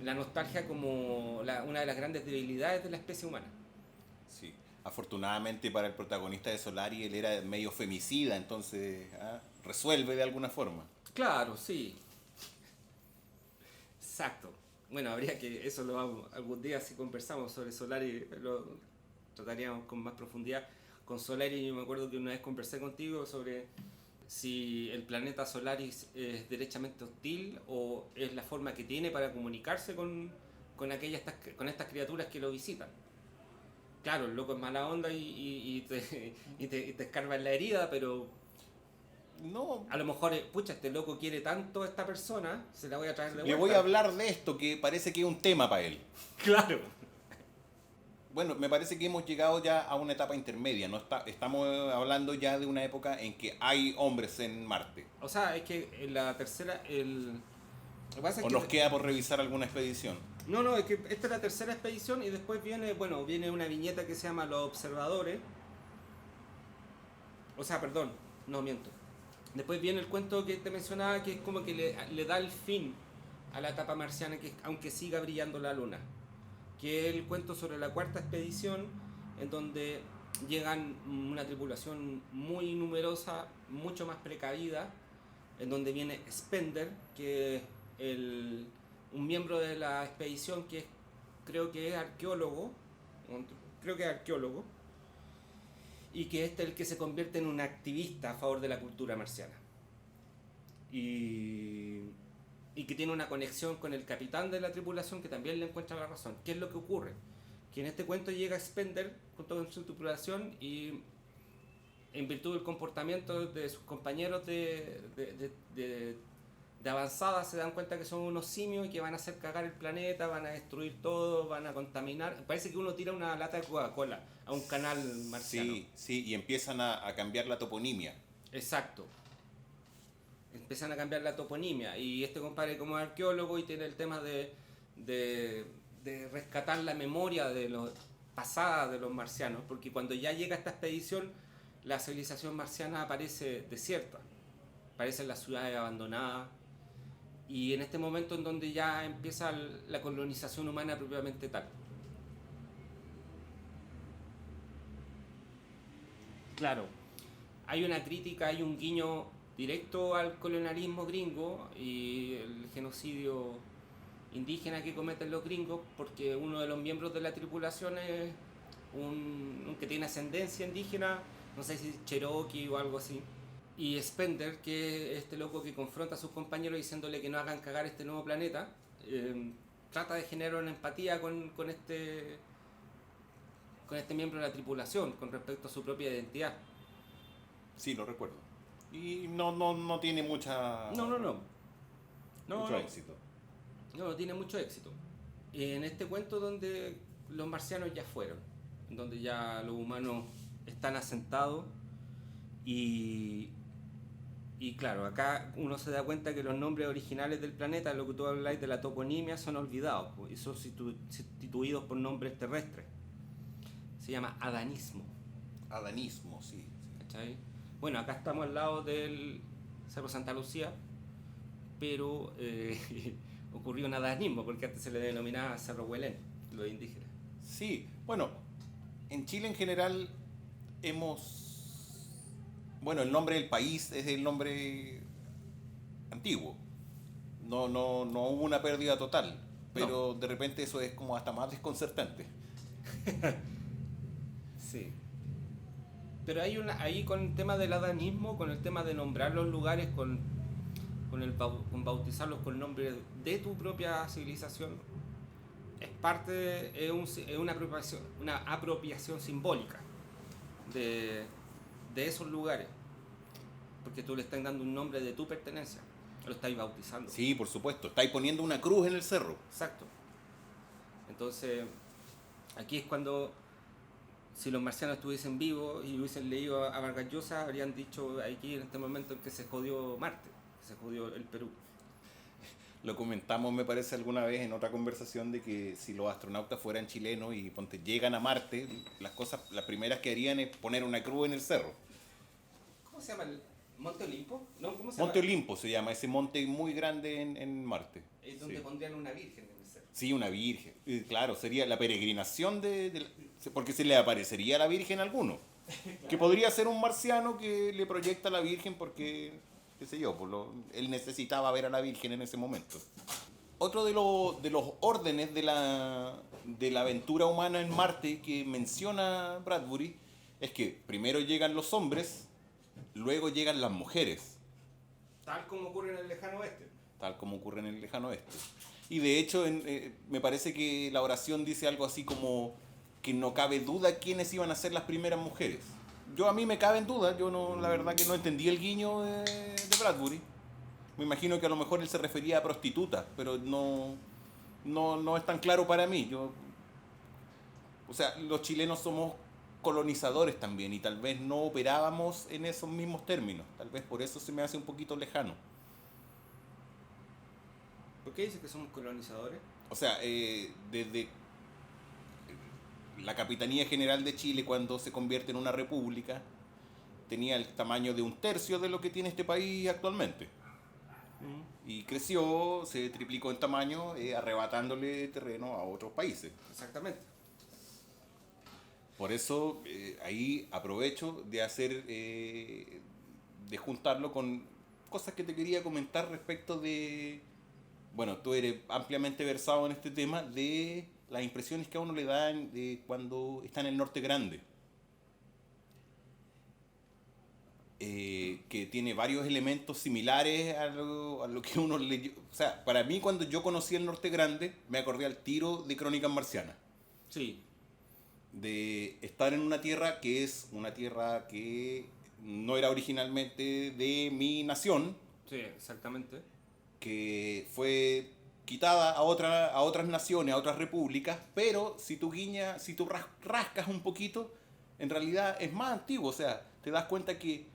La nostalgia como una de las grandes debilidades de la especie humana. Sí. Afortunadamente para el protagonista de Solari, él era medio femicida, entonces resuelve de alguna forma. Claro, sí, exacto. Bueno, habría que, eso lo vamos, algún día si conversamos sobre Solari, lo trataríamos con más profundidad. Con Solari yo me acuerdo que una vez conversé contigo sobre si el planeta Solaris es derechamente hostil o es la forma que tiene para comunicarse con estas criaturas que lo visitan. Claro, el loco es mala onda y te escarba en la herida, pero No, a lo mejor, pucha, este loco quiere tanto a esta persona, se la voy a traer de le vuelta. voy a hablar de esto que parece que es un tema para él. Claro. Bueno, me parece que hemos llegado ya a una etapa intermedia, ¿no? Estamos hablando ya de una época en que hay hombres en Marte. O sea, es que en la tercera, lo que pasa es ¿O que nos queda por revisar alguna expedición? no, es que esta es la tercera expedición y después viene, bueno, viene una viñeta que se llama Los Observadores. O sea, perdón, no miento. Después viene el cuento que te mencionaba, que es como que le da el fin a la etapa marciana, que aunque siga brillando la luna. Que es el cuento sobre la cuarta expedición, en donde llegan una tripulación muy numerosa, mucho más precavida, en donde viene Spender, que es un miembro de la expedición que creo que es arqueólogo, creo que es arqueólogo, y que es el que se convierte en un activista a favor de la cultura marciana. Y, y que tiene una conexión con el capitán de la tripulación que también le encuentra la razón. ¿Qué es lo que ocurre? Que en este cuento llega Spender junto con su tripulación y en virtud del comportamiento de sus compañeros de avanzada se dan cuenta que son unos simios y que van a hacer cagar el planeta, van a destruir todo, van a contaminar. Parece que uno tira una lata de Coca-Cola a un canal marciano. Sí, sí, y empiezan a cambiar la toponimia. Exacto. Empiezan a cambiar la toponimia y este compadre como arqueólogo y tiene el tema de rescatar la memoria de los pasada de los marcianos, porque cuando ya llega esta expedición la civilización marciana aparece desierta, aparecen las ciudades abandonadas y en este momento en donde ya empieza la colonización humana propiamente tal. Claro, hay una crítica, hay un guiño directo al colonialismo gringo y el genocidio indígena que cometen los gringos, porque uno de los miembros de la tripulación es un que tiene ascendencia indígena, no sé si Cherokee o algo así. Y Spender, que es este loco que confronta a sus compañeros diciéndole que no hagan cagar este nuevo planeta, trata de generar una empatía con este miembro de la tripulación con respecto a su propia identidad. Sí, lo recuerdo. Y no tiene mucho éxito. No tiene mucho éxito. En este cuento donde los marcianos ya fueron, donde ya los humanos están asentados y claro, acá uno se da cuenta que los nombres originales del planeta, lo que tú habláis de la toponimia, son olvidados y son sustituidos por nombres terrestres. Se llama adanismo. Adanismo, sí. ¿Cachai? Bueno, acá estamos al lado del Cerro Santa Lucía, pero ocurrió un adanismo, porque antes se le denominaba Cerro Huelén, los indígenas. Sí, bueno, en Chile en general hemos Bueno, el nombre del país es el nombre antiguo. No hubo una pérdida total. No, Pero de repente eso es como hasta más desconcertante. sí. Pero ahí con el tema del adanismo, con el tema de nombrar los lugares, con bautizarlos con el nombre de tu propia civilización, es parte, es una apropiación simbólica de, de esos lugares, porque tú le estás dando un nombre de tu pertenencia, lo estás bautizando. Sí, por supuesto. Estáis poniendo una cruz en el cerro. Exacto. Entonces, aquí es cuando, si los marcianos estuviesen vivos y hubiesen leído a Vargas Llosa, habrían dicho aquí en este momento en que se jodió Marte, que se jodió el Perú. Lo comentamos, me parece, alguna vez en otra conversación de que si los astronautas fueran chilenos y ponte, llegan a Marte, las primeras que harían es poner una cruz en el cerro. ¿Cómo se llama? ¿Monte Olimpo? No, ¿cómo se llama? Monte Olimpo se llama, ese monte muy grande en Marte. Es donde Sí. pondrían una virgen en el cerro. Sí, una virgen. Claro, sería la peregrinación porque se le aparecería a la virgen a alguno. Claro. Que podría ser un marciano que le proyecta a la virgen porque, qué sé yo, él necesitaba ver a la virgen en ese momento. Otro de los órdenes de la aventura humana en Marte que menciona Bradbury es que primero llegan los hombres, luego llegan las mujeres. Tal como ocurre en el lejano oeste. Tal como ocurre en el lejano oeste. Y de hecho, me parece que la oración dice algo así como que no cabe duda quiénes iban a ser las primeras mujeres. A mí me cabe en duda, yo no, la verdad que no entendí el guiño de Bradbury. Me imagino que a lo mejor él se refería a prostitutas, pero no es tan claro para mí. O sea, los chilenos somos colonizadores también y tal vez no operábamos en esos mismos términos. Tal vez por eso se me hace un poquito lejano. ¿Por qué dice que somos colonizadores? O sea, desde la Capitanía General de Chile, cuando se convierte en una república, tenía el tamaño de un tercio de lo que tiene este país actualmente. Y creció, se triplicó en tamaño, arrebatándole terreno a otros países. Exactamente. Por eso ahí aprovecho de de juntarlo con cosas que te quería comentar respecto de, bueno, tú eres ampliamente versado en este tema, de las impresiones que a uno le dan de cuando está en el Norte Grande. Que tiene varios elementos similares a lo que uno le... O sea, para mí cuando yo conocí el Norte Grande, me acordé al tiro de Crónicas Marcianas. Sí. De estar en una tierra que es una tierra que no era originalmente de mi nación. Sí, exactamente. Que fue quitada a otras naciones, a otras repúblicas, pero si tú rascas un poquito, en realidad es más antiguo, o sea, te das cuenta que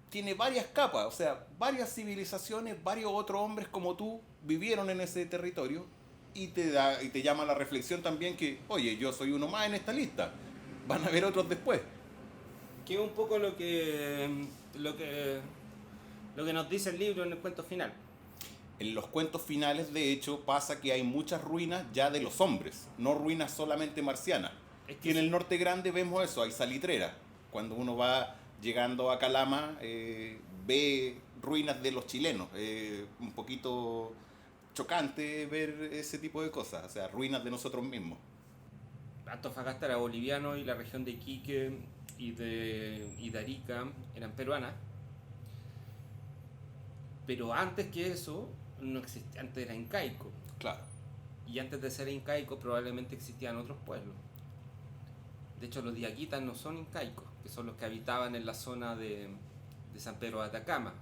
tiene varias capas, o sea, varias civilizaciones, varios otros hombres como tú vivieron en ese territorio y te llama la reflexión también que, oye, yo soy uno más en esta lista, van a haber otros después. Que es un poco lo que nos dice el libro en el cuento final. En los cuentos finales, de hecho, pasa que hay muchas ruinas ya de los hombres, no ruinas solamente marcianas. Y en el Norte Grande vemos eso, hay salitreras. Cuando uno va llegando a Calama, ve ruinas de los chilenos. Un poquito chocante ver ese tipo de cosas, o sea, ruinas de nosotros mismos. Antofagasta era boliviano y la región de Iquique y de Arica eran peruanas. Pero antes que eso, no existía, antes era incaico. Claro. Y antes de ser incaico probablemente existían otros pueblos. De hecho, los diaguitas no son incaicos, que son los que habitaban en la zona de San Pedro de Atacama.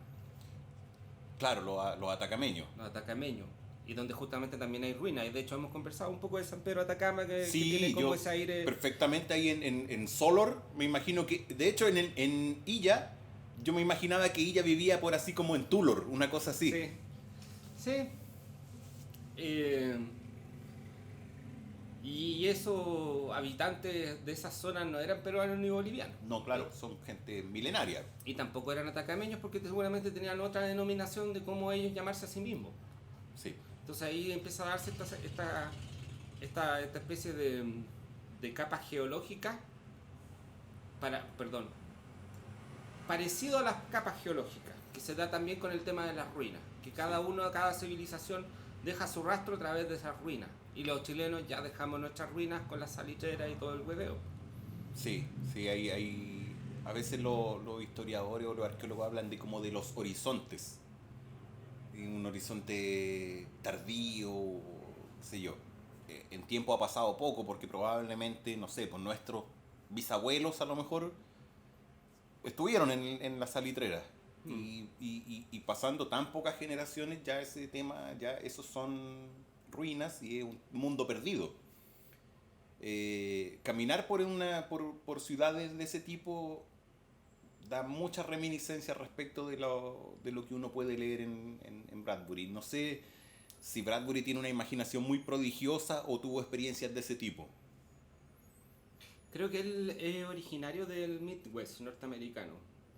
Claro, los atacameños. Los atacameños. Y donde justamente también hay ruinas. Y de hecho hemos conversado un poco de San Pedro de Atacama, que tiene como ese aire... Perfectamente ahí en Solor, me imagino que... De hecho, en Illa, yo me imaginaba que Illa vivía por así como en Tulor, una cosa así. Sí. Sí. Y esos habitantes de esas zonas no eran peruanos ni bolivianos. No, claro, son gente milenaria. Y tampoco eran atacameños porque seguramente tenían otra denominación de cómo ellos llamarse a sí mismos. Sí. Entonces ahí empieza a darse esta especie de capas geológicas parecido a las capas geológicas, que se da también con el tema de las ruinas, que cada civilización deja su rastro a través de esas ruinas. Y los chilenos ya dejamos nuestras ruinas con las salitreras y todo el hueveo. Sí, sí, a veces los historiadores o los arqueólogos hablan de como de los horizontes. Y un horizonte tardío, qué sé yo. En tiempo ha pasado poco porque probablemente, no sé, pues nuestros bisabuelos a lo mejor estuvieron en la salitrera. Y pasando tan pocas generaciones ya ese tema, ya esos son ruinas y es un mundo perdido. Caminar por ciudades de ese tipo da muchas reminiscencias respecto de lo que uno puede leer en Bradbury. No sé si Bradbury tiene una imaginación muy prodigiosa o tuvo experiencias de ese tipo. Creo que él es originario del Midwest norteamericano.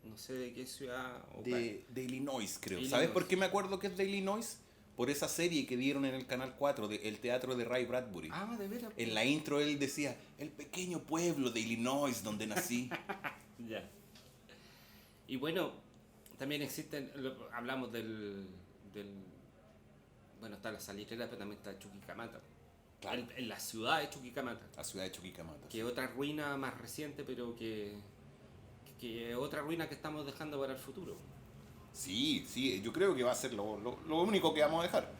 No sé de qué ciudad o De Illinois, creo. Illinois. ¿Sabes por qué me acuerdo que es de Illinois? Por esa serie que dieron en el Canal 4, El Teatro de Ray Bradbury. Ah, de veras. En la intro él decía, el pequeño pueblo de Illinois donde nací. Ya. Y bueno, también existen, hablamos bueno, está la Salitrera, pero también está Chuquicamata. Claro. En la ciudad de Chuquicamata. La ciudad de Chuquicamata. Que es otra ruina más reciente, pero que otra ruina que estamos dejando para el futuro. Sí, sí, yo creo que va a ser lo único que vamos a dejar.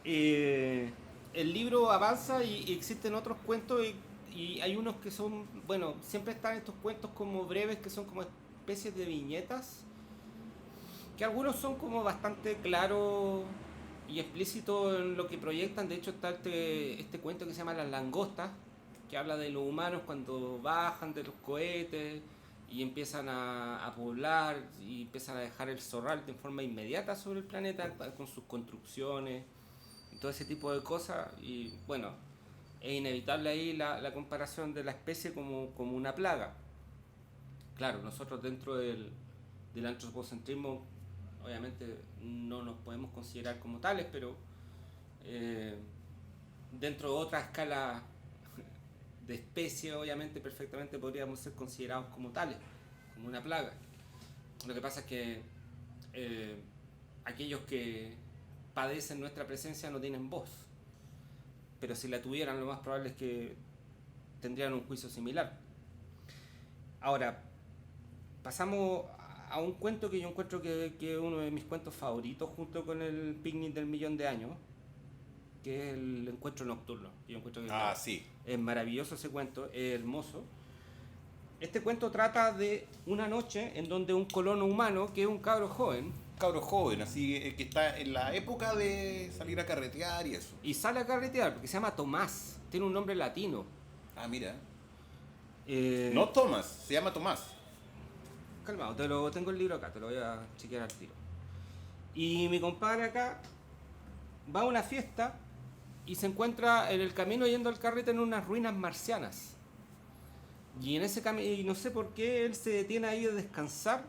El libro avanza y existen otros cuentos y hay unos que son, bueno, siempre están estos cuentos como breves que son como especies de viñetas, que algunos son como bastante claros y explícitos en lo que proyectan. De hecho está este cuento que se llama Las langostas, que habla de los humanos cuando bajan de los cohetes y empiezan a poblar y empiezan a dejar el zorral de forma inmediata sobre el planeta con sus construcciones y todo ese tipo de cosas. Y bueno, es inevitable ahí la comparación de la especie como una plaga. Claro, nosotros dentro del antropocentrismo obviamente no nos podemos considerar como tales, pero dentro de otra escala de especie, obviamente perfectamente podríamos ser considerados como tales, como una plaga. Lo que pasa es que aquellos que padecen nuestra presencia no tienen voz, pero si la tuvieran lo más probable es que tendrían un juicio similar. Ahora, pasamos a un cuento que yo encuentro que es uno de mis cuentos favoritos junto con el Picnic del Millón de Años, que es el Encuentro Nocturno. Yo encuentro que Sí. es maravilloso ese cuento, es hermoso. Este cuento trata de una noche en donde un colono humano, que es un cabro joven, Así que está en la época de salir a carretear y eso. y sale a carretear, porque se llama Tomás, tiene un nombre latino. Ah, mira. Eh, No Tomás, se llama Tomás. Calmado, tengo el libro acá, te lo voy a chequear al tiro. Y mi compadre acá va a una fiesta y se encuentra en el camino yendo al carrete en unas ruinas marcianas. Y en ese camino, y no sé por qué, él se detiene ahí a descansar.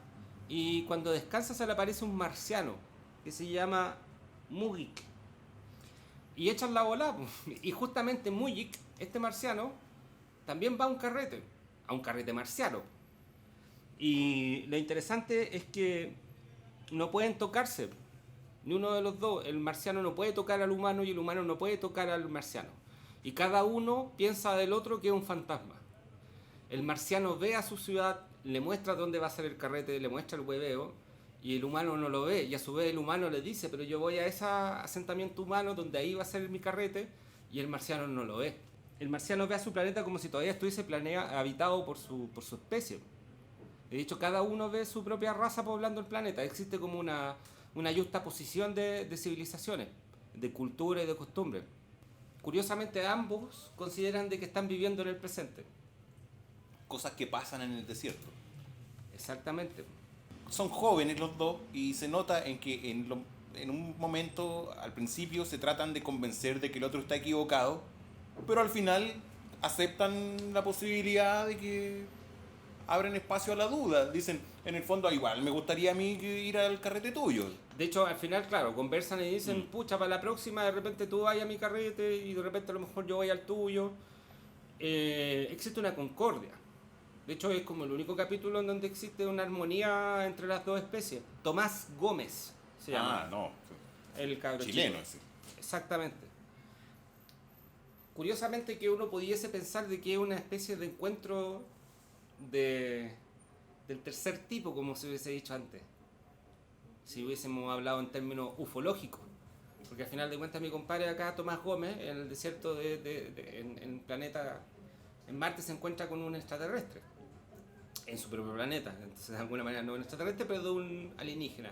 Y cuando descansa se le aparece un marciano que se llama Mugik. Y echan la bola. Y justamente Mugik, este marciano, también va a un carrete marciano. Y lo interesante es que no pueden tocarse, ni uno de los dos. El marciano no puede tocar al humano y el humano no puede tocar al marciano. Y cada uno piensa del otro que es un fantasma. El marciano ve a su ciudad, le muestra dónde va a ser el carrete, le muestra el hueveo, y el humano no lo ve. Y a su vez el humano le dice, pero yo voy a ese asentamiento humano donde ahí va a ser mi carrete, y el marciano no lo ve. El marciano ve a su planeta como si todavía estuviese habitado por su especie. De hecho, cada uno ve su propia raza poblando el planeta. Existe como una yuxtaposición de civilizaciones, de cultura y de costumbres. Curiosamente, ambos consideran de que están viviendo en el presente. Cosas que pasan en el desierto. Exactamente. Son jóvenes los dos y se nota en que en un momento, al principio, se tratan de convencer de que el otro está equivocado, pero al final aceptan la posibilidad de que abren espacio a la duda. Dicen, en el fondo, igual me gustaría a mí ir al carrete tuyo. De hecho, al final, claro, conversan y dicen, pucha, para la próxima, de repente tú vas a mi carrete y de repente a lo mejor yo voy al tuyo. Existe una concordia. De hecho, es como el único capítulo en donde existe una armonía entre las dos especies. Tomás Gómez se llama. No. El cabro Chileno chico. ese. Exactamente. Curiosamente que uno pudiese pensar de que es una especie de encuentro del tercer tipo, como se hubiese dicho antes. Si hubiésemos hablado en términos ufológicos. Porque al final de cuentas mi compadre acá, Tomás Gómez, en el desierto en el planeta, en Marte se encuentra con un extraterrestre. En su propio planeta. Entonces de alguna manera no un extraterrestre, pero de un alienígena.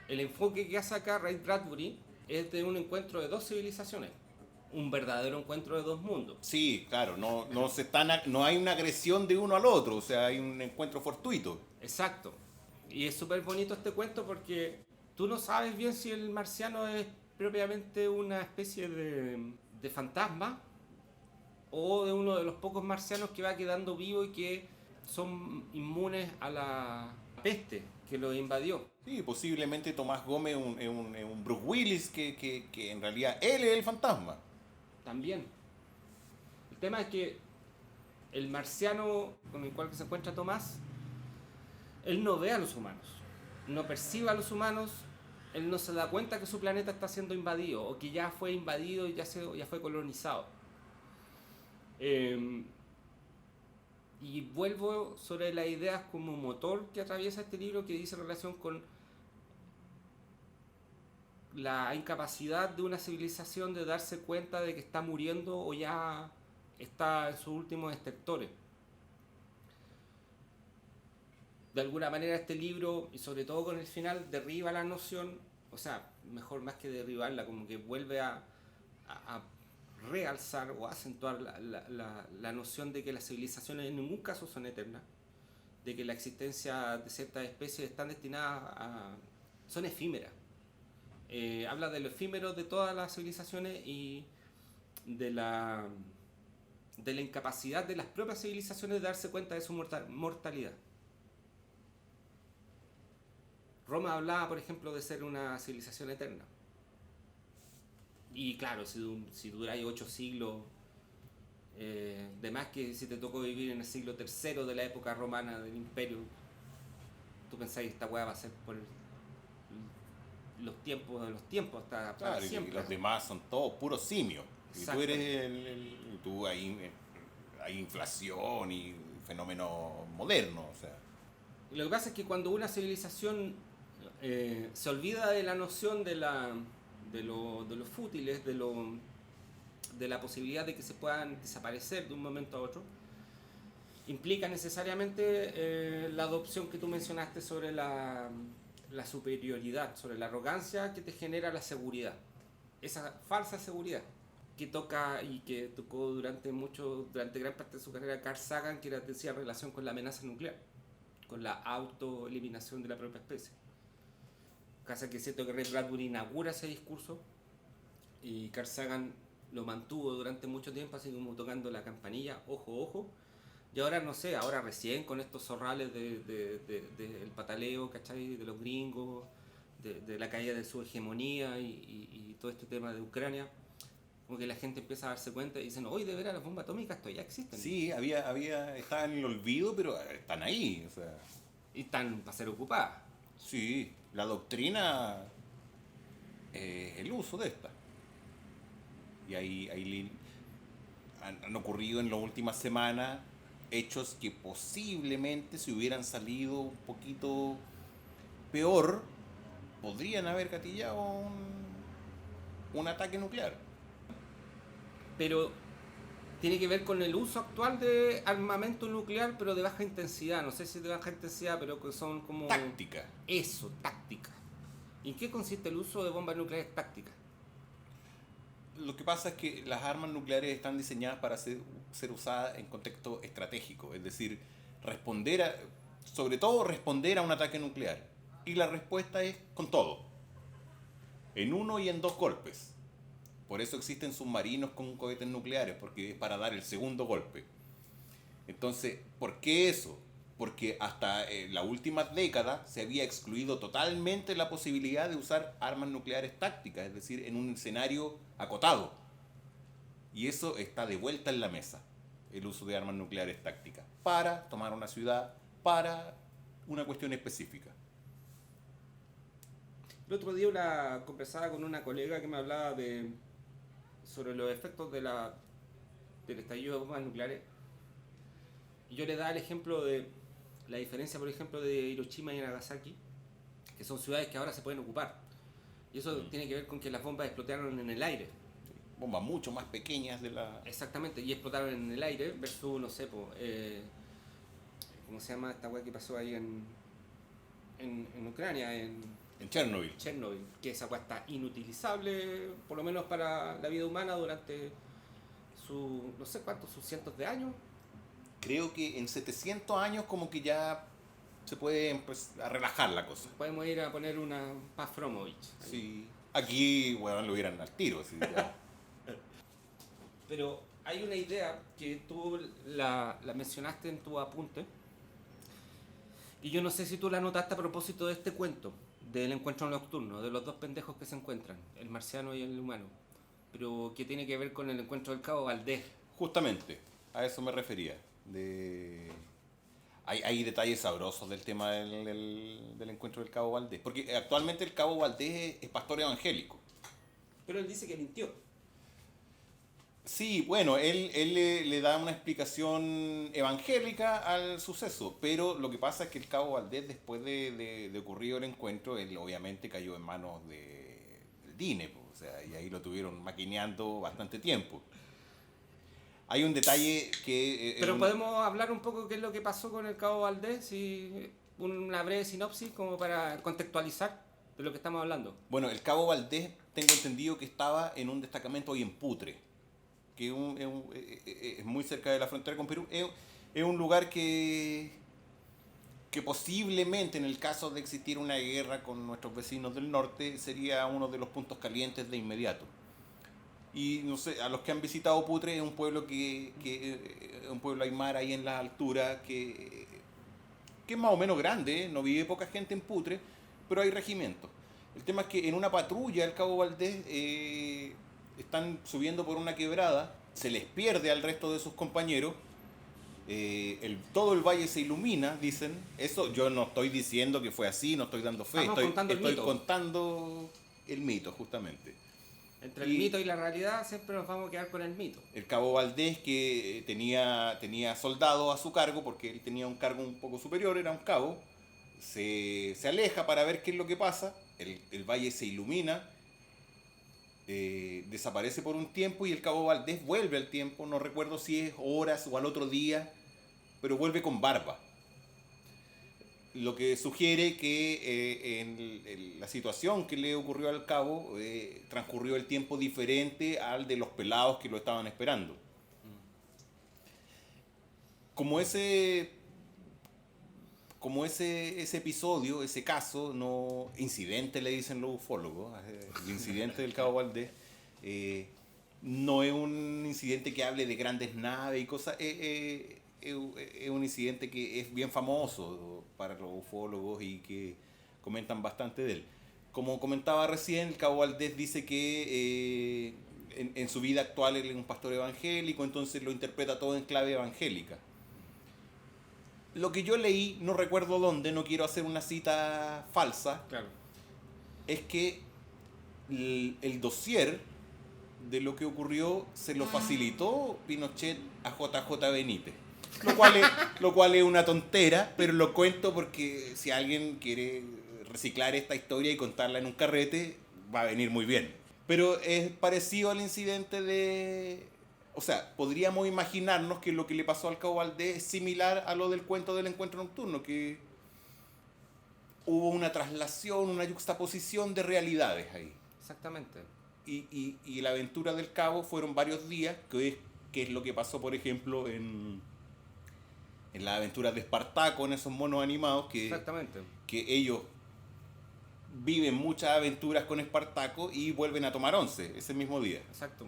El enfoque que hace acá Ray Bradbury es de un encuentro de dos civilizaciones. Un verdadero encuentro de dos mundos. Sí, claro, no hay una agresión de uno al otro, o sea, hay un encuentro fortuito. Exacto. Y es súper bonito este cuento porque tú no sabes bien si el marciano es propiamente una especie de fantasma o de uno de los pocos marcianos que va quedando vivo y que son inmunes a la peste que lo invadió. Sí, posiblemente Tomás Gómez es un Bruce Willis que en realidad él es el fantasma. También. El tema es que el marciano con el cual se encuentra Tomás, él no ve a los humanos, no percibe a los humanos, él no se da cuenta que su planeta está siendo invadido o que ya fue invadido y ya fue colonizado. Y vuelvo sobre las ideas como motor que atraviesa este libro que dice relación con la incapacidad de una civilización de darse cuenta de que está muriendo o ya está en sus últimos estertores. De alguna manera este libro, y sobre todo con el final, derriba la noción, o sea, mejor más que derribarla, como que vuelve a realzar o acentuar la noción de que las civilizaciones en ningún caso son eternas, de que la existencia de ciertas especies están destinadas son efímeras. Habla de lo efímero de todas las civilizaciones y de la incapacidad de las propias civilizaciones de darse cuenta de su mortalidad. Roma hablaba, por ejemplo, de ser una civilización eterna. Y claro, si duráis 8 siglos, de más que si te tocó vivir en el siglo III de la época romana del imperio, tú pensáis que esta weá va a ser por los tiempos de los tiempos hasta Claro, siempre. y los demás son todos puros simios. Y tú eres tú hay inflación y fenómenos modernos, o sea. Lo que pasa es que cuando una civilización se olvida de la noción de los fútiles, de la posibilidad de que se puedan desaparecer de un momento a otro, implica necesariamente la adopción que tú mencionaste sobre la superioridad, sobre la arrogancia que te genera la seguridad. Esa falsa seguridad que toca y que tocó durante gran parte de su carrera Carl Sagan, que decía relación con la amenaza nuclear, con la autoeliminación de la propia especie. Cosa que es cierto que Ray Bradbury inaugura ese discurso y Carl Sagan lo mantuvo durante mucho tiempo, así como tocando la campanilla, ojo, ojo. Y ahora no sé, ahora recién con estos zorrales del pataleo, ¿cachai? De los gringos, de la caída de su hegemonía y todo este tema de Ucrania, como que la gente empieza a darse cuenta y dicen, oye, de veras las bombas atómicas todavía existen. Sí, estaban en el olvido, pero están ahí, o sea. Y están para ser ocupadas. Sí, la doctrina es el uso de esta. Y han ocurrido en las últimas semanas hechos que posiblemente si hubieran salido un poquito peor, podrían haber gatillado un ataque nuclear. Pero tiene que ver con el uso actual de armamento nuclear, pero de baja intensidad. No sé si de baja intensidad, pero que son como... Táctica. Eso, táctica. ¿Y en qué consiste el uso de bombas nucleares tácticas? Lo que pasa es que las armas nucleares están diseñadas para ser usadas en contexto estratégico, es decir, sobre todo responder a un ataque nuclear. Y la respuesta es con todo, en uno y en dos golpes. Por eso existen submarinos con cohetes nucleares, porque es para dar el segundo golpe. Entonces, ¿por qué eso? Porque hasta la última década se había excluido totalmente la posibilidad de usar armas nucleares tácticas, es decir, en un escenario acotado. Y eso está de vuelta en la mesa. el uso de armas nucleares tácticas para tomar una ciudad, para una cuestión específica. El otro día conversaba con una colega que me hablaba sobre los efectos del estallido de bombas nucleares. Y yo le daba el ejemplo de la diferencia, por ejemplo, de Hiroshima y Nagasaki, que son ciudades que ahora se pueden ocupar. Y eso tiene que ver con que las bombas explotaron en el aire. Bombas mucho más pequeñas de la... Exactamente, y explotaron en el aire versus, no sé, ¿cómo se llama esta weá que pasó ahí en Ucrania? En Chernobyl. Chernobyl, que esa weá está inutilizable, por lo menos para la vida humana durante no sé cuántos, sus cientos de años. Creo que en 700 años como que ya se puede a relajar la cosa. Podemos ir a poner una Paz Fromovich. Sí. Aquí, bueno, lo hubieran al tiro. ¿Sí? Pero hay una idea que tú la mencionaste en tu apunte, y yo no sé si tú la notaste a propósito de este cuento, del encuentro nocturno, de los dos pendejos que se encuentran, el marciano y el humano, pero que tiene que ver con el encuentro del Cabo Valdés. Justamente, a eso me refería. Hay detalles sabrosos del tema del encuentro del Cabo Valdés, porque actualmente el Cabo Valdés es pastor evangélico. Pero él dice que mintió. Sí, bueno, él le da una explicación evangélica al suceso, pero lo que pasa es que el Cabo Valdés, después de ocurrido el encuentro, él obviamente cayó en manos del DINE, o sea, y ahí lo tuvieron maquineando bastante tiempo. Hay un detalle que... Pero podemos hablar un poco qué es lo que pasó con el Cabo Valdés, y una breve sinopsis como para contextualizar de lo que estamos hablando. Bueno, el Cabo Valdés, tengo entendido que estaba en un destacamento ahí en Putre, que es muy cerca de la frontera con Perú. Es un lugar que posiblemente, en el caso de existir una guerra con nuestros vecinos del norte, sería uno de los puntos calientes de inmediato. Y no sé, a los que han visitado Putre, es un pueblo un pueblo aymara ahí en la altura que es más o menos grande, no vive poca gente en Putre, pero hay regimientos. El tema es que en una patrulla el Cabo Valdés están subiendo por una quebrada, se les pierde al resto de sus compañeros, todo el valle se ilumina, dicen. Eso yo no estoy diciendo que fue así, no estoy dando fe, estoy contando el mito, justamente. Entre el mito y la realidad siempre nos vamos a quedar con el mito. El Cabo Valdés, que tenía soldados a su cargo, porque él tenía un cargo un poco superior, era un cabo, se aleja para ver qué es lo que pasa, el valle se ilumina, desaparece por un tiempo y el Cabo Valdés vuelve al tiempo, no recuerdo si es horas o al otro día, pero vuelve con barba. Lo que sugiere que en la situación que le ocurrió al cabo transcurrió el tiempo diferente al de los pelados que lo estaban esperando. Como ese episodio, ese caso, incidente le dicen los ufólogos, el incidente del Cabo Valdés, no es un incidente que hable de grandes naves y cosas, es un incidente que es bien famoso para los ufólogos y que comentan bastante de él. Como comentaba recién, el Cabo Valdés dice que en su vida actual él es un pastor evangélico, entonces lo interpreta todo en clave evangélica. Lo que yo leí, no recuerdo dónde, no quiero hacer una cita falsa, claro, es que el dossier de lo que ocurrió se lo facilitó Pinochet a JJ Benítez. Lo cual es una tontera, pero lo cuento porque si alguien quiere reciclar esta historia y contarla en un carrete, va a venir muy bien. Pero es parecido al incidente o sea, podríamos imaginarnos que lo que le pasó al Cabo Valdés es similar a lo del cuento del encuentro nocturno, que hubo una traslación, una yuxtaposición de realidades ahí. Exactamente. Y la aventura del Cabo fueron varios días, que es lo que pasó, por ejemplo, en las aventuras de Espartaco, en esos monos animados, Exactamente, que ellos viven muchas aventuras con Espartaco y vuelven a tomar 11 ese mismo día. Exacto.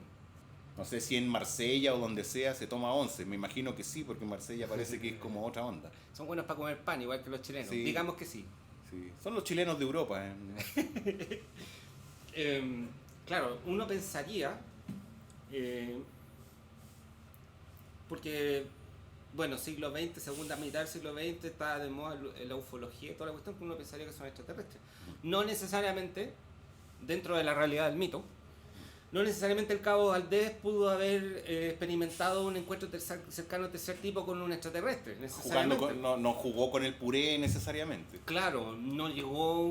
No sé si en Marsella o donde sea se toma 11, me imagino que sí, porque en Marsella parece que es como otra onda. Son buenos para comer pan, igual que los chilenos, sí, digamos que sí. Sí. Son los chilenos de Europa. Claro, uno pensaría porque, bueno, siglo XX, segunda mitad del siglo XX, está de moda la ufología y toda la cuestión, que uno pensaría que son extraterrestres. No necesariamente, dentro de la realidad del mito, no necesariamente el cabo Valdés pudo haber experimentado un encuentro cercano a tercer tipo con un extraterrestre, necesariamente. No jugó con el puré necesariamente. Claro, no llegó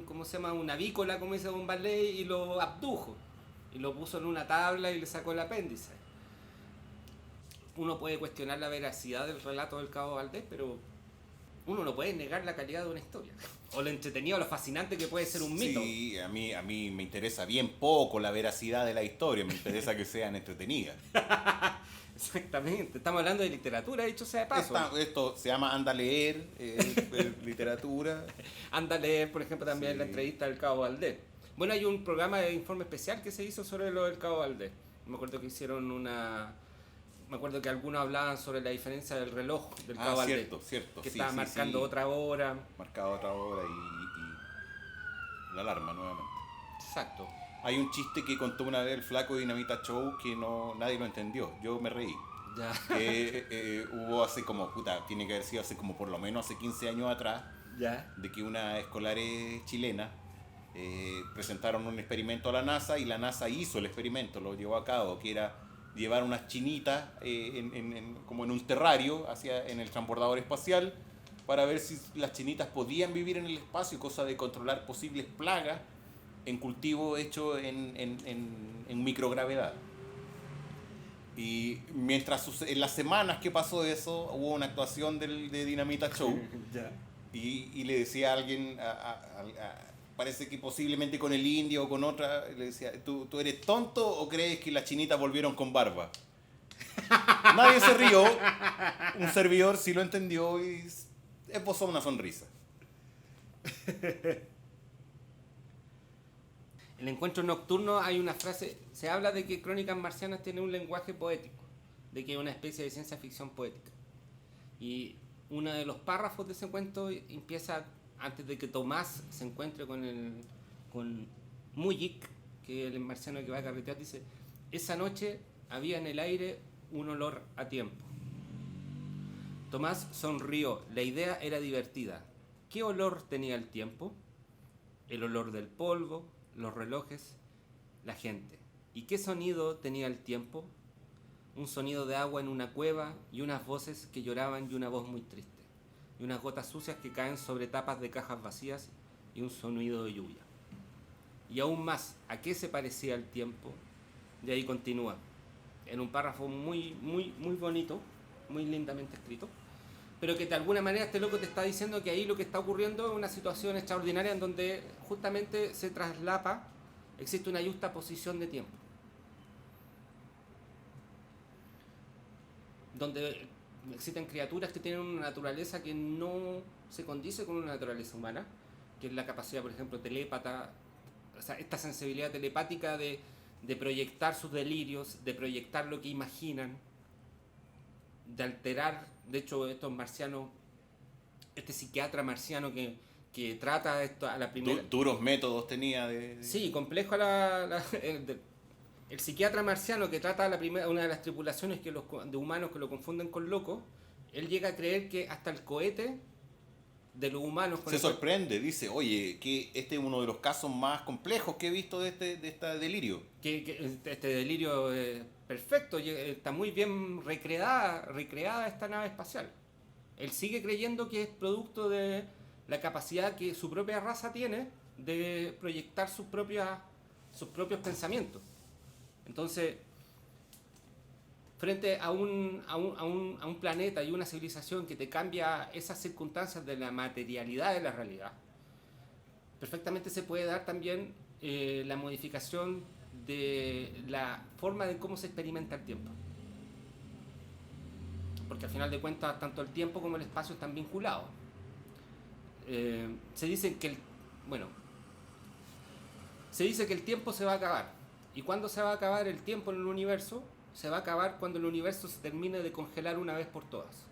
¿cómo se llama? Una avícola, como dice Don Barley, y lo abdujo. Y lo puso en una tabla y le sacó el apéndice. Uno puede cuestionar la veracidad del relato del cabo Valdés, pero uno no puede negar la calidad de una historia. O lo entretenido, lo fascinante que puede ser un mito. Sí, a mí me interesa bien poco la veracidad de la historia, me interesa que sean entretenidas. Exactamente, estamos hablando de literatura, dicho sea de paso. Esto se llama Anda a leer, literatura. Anda a leer, por ejemplo, también Sí. la entrevista del cabo Valdés. Bueno, hay un programa de informe especial que se hizo sobre lo del cabo Valdés. Me acuerdo que hicieron una... Me acuerdo que algunos hablaban sobre la diferencia del reloj del cabo Valdés. Cierto. Que Sí, estaba sí, marcando sí. otra hora. Marcado otra hora y la alarma nuevamente. Exacto. Hay un chiste que contó una vez el flaco de Dinamita Show que nadie lo entendió. Yo me reí. Ya. Que hubo hace como, tiene que haber sido hace como por lo menos hace 15 años atrás, Ya. de que unas escolares chilenas presentaron un experimento a la NASA y la NASA hizo el experimento, lo llevó a cabo, que era llevar unas chinitas como en un terrario en el transbordador espacial para ver si las chinitas podían vivir en el espacio, cosa de controlar posibles plagas en cultivo hecho en microgravedad. Y mientras en las semanas que pasó eso, hubo una actuación de Dinamita Show. Ya. Y le decía a alguien, parece que posiblemente con el indio o con otra, le decía, ¿tú eres tonto o crees que las chinitas volvieron con barba? Nadie se rió, un servidor sí lo entendió y esbozó una sonrisa. En el encuentro nocturno hay una frase, se habla de que Crónicas Marcianas tiene un lenguaje poético, de que es una especie de ciencia ficción poética. Y uno de los párrafos de ese cuento empieza antes de que Tomás se encuentre con Mujik, que es el marciano que va a carretear, dice: esa noche había en el aire un olor a tiempo. Tomás sonrió, la idea era divertida. ¿Qué olor tenía el tiempo? El olor del polvo, los relojes, la gente. ¿Y qué sonido tenía el tiempo? Un sonido de agua en una cueva y unas voces que lloraban y una voz muy triste. Y unas gotas sucias que caen sobre tapas de cajas vacías y un sonido de lluvia. Y aún más, ¿a qué se parecía el tiempo? Y ahí continúa, en un párrafo muy bonito, muy lindamente escrito, pero que de alguna manera este loco te está diciendo que ahí lo que está ocurriendo es una situación extraordinaria en donde justamente se traslapa, existe una justa posición de tiempo. Donde existen criaturas que tienen una naturaleza que no se condice con una naturaleza humana, que es la capacidad, por ejemplo, telépata, o sea, esta sensibilidad telepática de proyectar sus delirios, de proyectar lo que imaginan, de alterar, de hecho, estos marcianos, este psiquiatra marciano que trata esto a la primera... Duros métodos tenía Sí, complejo el psiquiatra marciano que trata a una de las tripulaciones de humanos que lo confunden con loco, él llega a creer que hasta el cohete de los humanos... Se sorprende, dice, oye, que este es uno de los casos más complejos que he visto de este delirio. Que este delirio es perfecto, está muy bien recreada esta nave espacial. Él sigue creyendo que es producto de la capacidad que su propia raza tiene de proyectar sus propios pensamientos. Entonces, frente a un planeta y una civilización que te cambia esas circunstancias de la materialidad de la realidad, perfectamente se puede dar también la modificación de la forma de cómo se experimenta el tiempo. Porque al final de cuentas, tanto el tiempo como el espacio están vinculados. Se dice que el tiempo se va a acabar. ¿Y cuándo se va a acabar el tiempo en el universo? Se va a acabar cuando el universo se termine de congelar una vez por todas.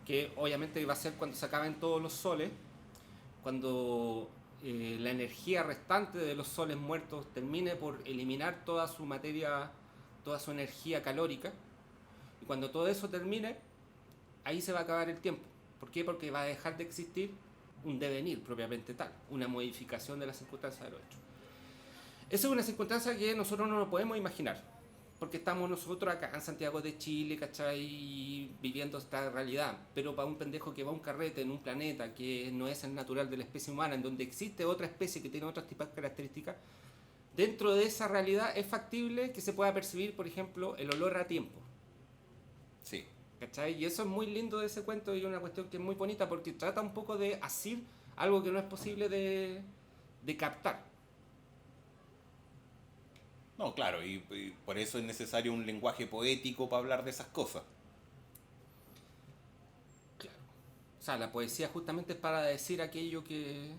Que obviamente va a ser cuando se acaben todos los soles, cuando la energía restante de los soles muertos termine por eliminar toda su materia, toda su energía calórica, Y cuando todo eso termine, ahí se va a acabar el tiempo. ¿Por qué? Porque va a dejar de existir un devenir propiamente tal, una modificación de las circunstancias de los hechos. Esa es una circunstancia que nosotros no nos podemos imaginar, porque estamos nosotros acá en Santiago de Chile, ¿cachai? Viviendo esta realidad. Pero para un pendejo que va a un carrete en un planeta que no es el natural de la especie humana, en donde existe otra especie que tiene otras tipos de características, dentro de esa realidad es factible que se pueda percibir, por ejemplo, el olor a tiempo. Sí. ¿Cachai? Y eso es muy lindo de ese cuento y una cuestión que es muy bonita porque trata un poco de asir algo que no es posible de captar. No, claro, y por eso es necesario un lenguaje poético para hablar de esas cosas. Claro. O sea, la poesía justamente es para decir aquello que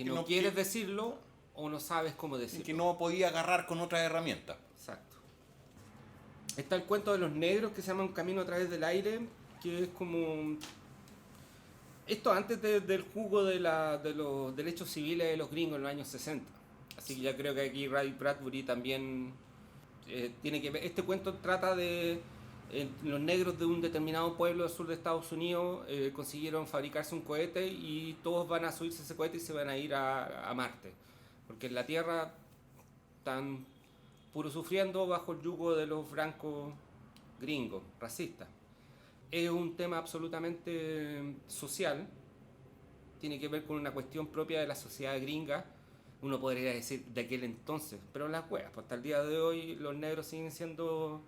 no quieres decirlo o no sabes cómo decirlo. Que no podía agarrar con otras herramientas. Exacto. Está el cuento de los negros que se llama Un camino a través del aire, que es como... Esto antes del jugo de los derechos civiles de los gringos en los años 60. Así que ya creo que aquí Ray Bradbury también tiene que ver. Este cuento trata de los negros de un determinado pueblo del sur de Estados Unidos consiguieron fabricarse un cohete y todos van a subirse a ese cohete y se van a ir a Marte. Porque en la Tierra están puro sufriendo bajo el yugo de los blancos gringos, racistas. Es un tema absolutamente social, tiene que ver con una cuestión propia de la sociedad gringa, uno podría decir de aquel entonces, pero las huevas, pues hasta el día de hoy los negros siguen siendo...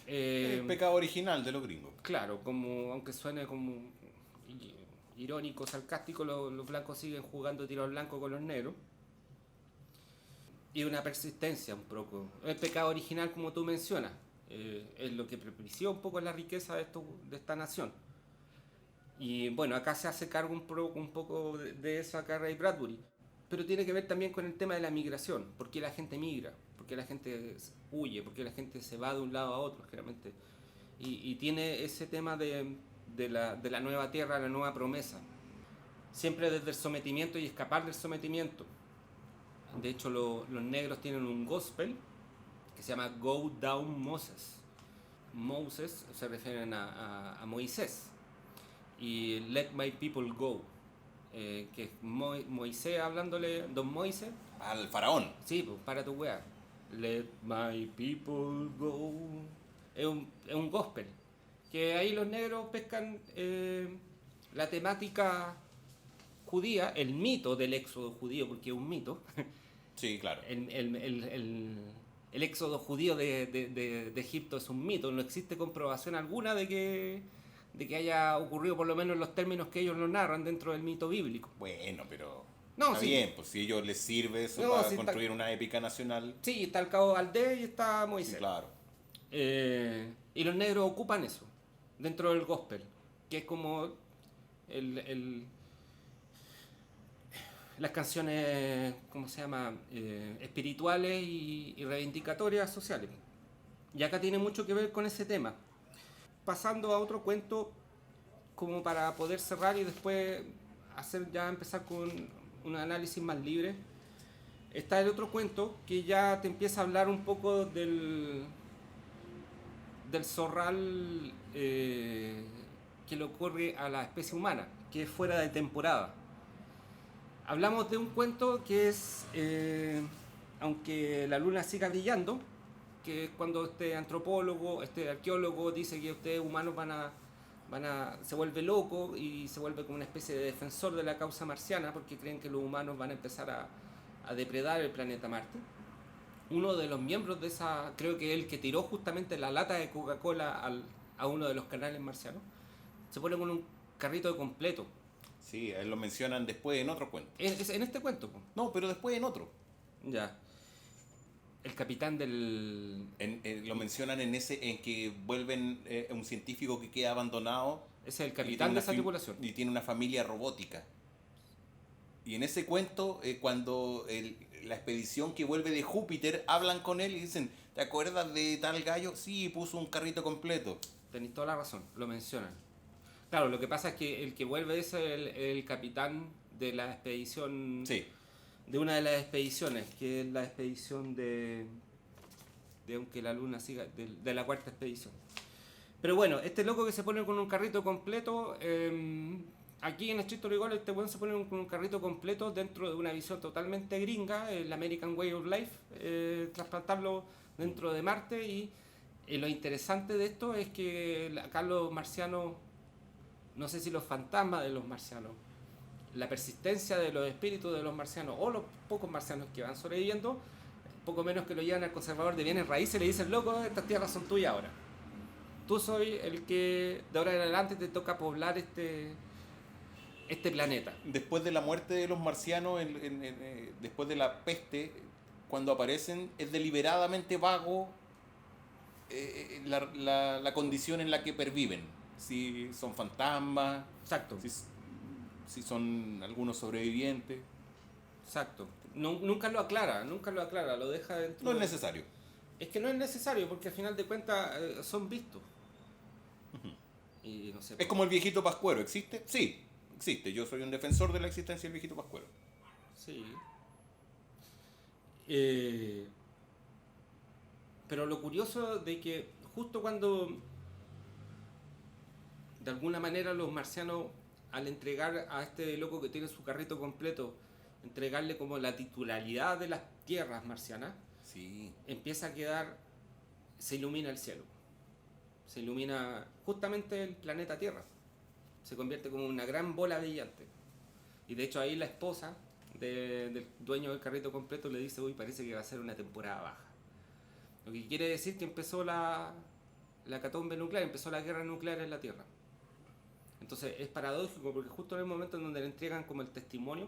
El pecado original de los gringos. Claro, como aunque suene como irónico, sarcástico, los blancos siguen jugando tiro al blanco con los negros. Y una persistencia un poco. El pecado original, como tú mencionas, es lo que propició un poco la riqueza de esta nación. Y bueno, acá se hace cargo un poco de eso acá Ray Bradbury. Pero tiene que ver también con el tema de la migración. ¿Por qué la gente migra? ¿Por qué la gente huye? ¿Por qué la gente se va de un lado a otro, generalmente? Y tiene ese tema de la nueva tierra, la nueva promesa. Siempre desde el sometimiento y escapar del sometimiento. De hecho, los negros tienen un gospel que se llama Go Down Moses. Moses se refieren a Moisés. Y Let My People Go. Que es Moisés hablándole, Don Moisés. Al faraón. Sí, pues para tu weá. Let my people go. Es un gospel. Que ahí los negros pescan la temática judía, el mito del éxodo judío, porque es un mito. Sí, claro. El éxodo judío de Egipto es un mito, no existe comprobación alguna de que haya ocurrido, por lo menos en los términos que ellos lo narran dentro del mito bíblico. Bueno, pero no, está sí. bien, pues si a ellos les sirve eso No, para sí, construir una épica nacional. Sí, está el cabo Valdés y está Moisés. Sí, claro. Y los negros ocupan eso dentro del gospel, que es como las canciones, ¿cómo se llama? Espirituales y reivindicatorias sociales. Y acá tiene mucho que ver con ese tema. Pasando a otro cuento, como para poder cerrar y después empezar con un análisis más libre. Está el otro cuento que ya te empieza a hablar un poco del zorral que le ocurre a la especie humana, que es fuera de temporada. Hablamos de un cuento que es Aunque la luna siga brillando, que es cuando este antropólogo, este arqueólogo dice que ustedes humanos se vuelve loco y se vuelve como una especie de defensor de la causa marciana porque creen que los humanos van a empezar a depredar el planeta Marte. Uno de los miembros de esa, creo que el que tiró justamente la lata de Coca-Cola a uno de los canales marcianos, se pone con un carrito de completo. Sí, lo mencionan después en otro cuento. En este cuento. No, pero después en otro. Ya. El capitán del... Lo mencionan en que vuelven un científico que queda abandonado. Ese es el capitán de esa tripulación. Y tiene una familia robótica. Y en ese cuento, cuando la expedición que vuelve de Júpiter, hablan con él y dicen, ¿te acuerdas de tal gallo? Sí, puso un carrito completo. Tenéis toda la razón, lo mencionan. Claro, lo que pasa es que el que vuelve es el capitán de la expedición... Sí. De una de las expediciones, que es la expedición de de aunque la luna siga, de la cuarta expedición. Pero bueno, este loco que se pone con un carrito completo, aquí en estricto rigor este weón se pone con un carrito completo dentro de una visión totalmente gringa, el American Way of Life, trasplantarlo dentro de Marte y lo interesante de esto es que acá los marcianos, no sé si los fantasmas de los marcianos, la persistencia de los espíritus de los marcianos o los pocos marcianos que van sobreviviendo, poco menos que lo llevan al conservador de bienes raíces y le dicen, loco, estas tierras son tuyas ahora. Tú soy el que de ahora en adelante te toca poblar este planeta. Después de la muerte de los marcianos, después de la peste, cuando aparecen, es deliberadamente vago la condición en la que perviven. Si son fantasmas, Exacto. Si son algunos sobrevivientes. Exacto. Nunca lo aclara, lo deja dentro. No es necesario. Es que no es necesario porque al final de cuentas son vistos. Y no sé, es como el viejito pascuero, ¿existe? Sí, existe. Yo soy un defensor de la existencia del viejito pascuero. Sí. Pero lo curioso de que justo cuando de alguna manera los marcianos al entregar a este loco que tiene su carrito completo, entregarle como la titularidad de las tierras marcianas, sí, empieza a quedar, se ilumina el cielo. Se ilumina justamente el planeta Tierra. Se convierte como una gran bola brillante. Y de hecho ahí la esposa del dueño del carrito completo le dice, uy, parece que va a ser una temporada baja. Lo que quiere decir que empezó la hecatombe nuclear, empezó la guerra nuclear en la Tierra. Entonces es paradójico porque justo en el momento en donde le entregan como el testimonio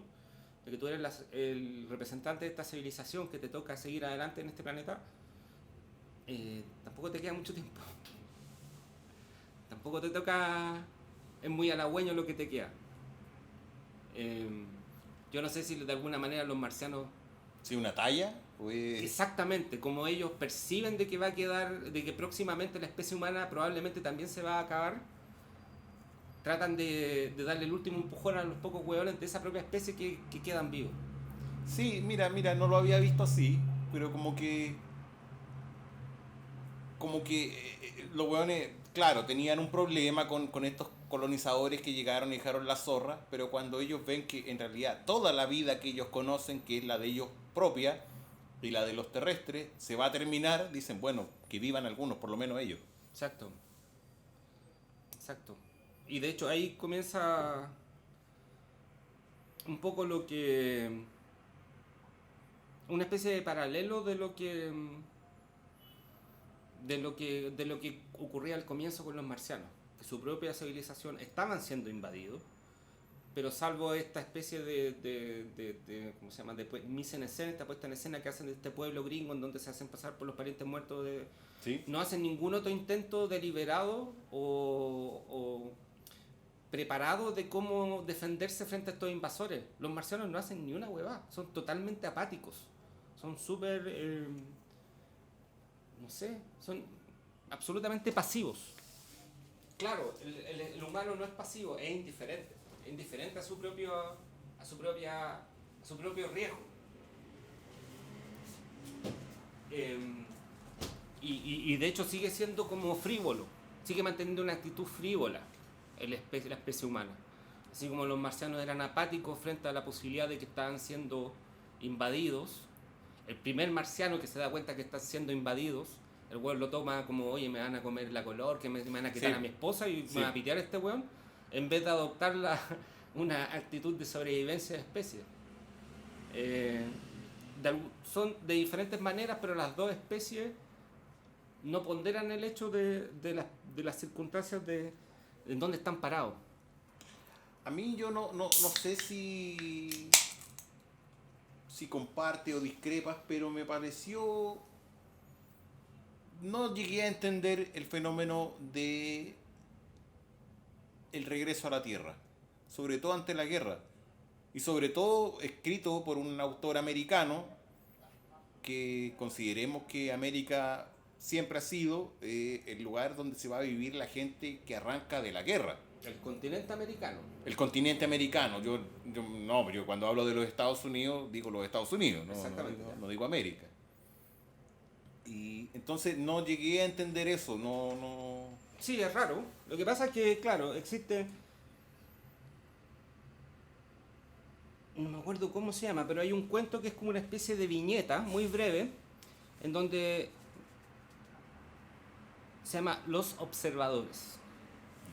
de que tú eres el representante de esta civilización que te toca seguir adelante en este planeta, tampoco te queda mucho tiempo. Tampoco te toca, es muy halagüeño lo que te queda. Yo no sé si de alguna manera los marcianos... ¿Sí, una talla? Exactamente, como ellos perciben de que va a quedar, de que próximamente la especie humana probablemente también se va a acabar, tratan de darle el último empujón a los pocos hueones de esa propia especie que quedan vivos. Sí, mira, no lo había visto así, pero como que los hueones, claro, tenían un problema con estos colonizadores que llegaron y dejaron la zorra, pero cuando ellos ven que en realidad toda la vida que ellos conocen, que es la de ellos propia y la de los terrestres, se va a terminar, dicen, bueno, que vivan algunos, por lo menos ellos. Exacto. Y de hecho ahí comienza un poco lo que... una especie de paralelo de lo que ocurría al comienzo con los marcianos, que su propia civilización estaban siendo invadidos, pero salvo esta especie de ¿cómo se llama? De mise en escena, esta puesta en escena que hacen de este pueblo gringo en donde se hacen pasar por los parientes muertos de... ¿Sí? No hacen ningún otro intento deliberado o preparado de cómo defenderse frente a estos invasores. Los marcianos no hacen ni una huevada, son totalmente apáticos, son súper... no sé, son absolutamente pasivos. Claro, el humano no es pasivo, es indiferente a su propio riesgo. Y de hecho sigue siendo como frívolo, sigue manteniendo una actitud frívola la especie humana. Así como los marcianos eran apáticos frente a la posibilidad de que estaban siendo invadidos, el primer marciano que se da cuenta que están siendo invadidos, el weón lo toma como, oye, me van a comer la color, que me van a quitar a mi esposa y me van a pitear a este weón, en vez de adoptar una actitud de sobrevivencia de especie. Son de diferentes maneras, pero las dos especies no ponderan el hecho de las circunstancias en donde están parados. A mí yo no sé si comparte o discrepas, pero me pareció... No llegué a entender el fenómeno de el regreso a la Tierra, sobre todo ante la guerra, y sobre todo escrito por un autor americano, que consideremos que América siempre ha sido el lugar donde se va a vivir la gente que arranca de la guerra. El continente americano. El continente americano. Yo cuando hablo de los Estados Unidos, digo los Estados Unidos, no digo América. Y entonces no llegué a entender eso, no. Sí, es raro. Lo que pasa es que, claro, existe... No me acuerdo cómo se llama, pero hay un cuento que es como una especie de viñeta muy breve, en donde se llama Los Observadores,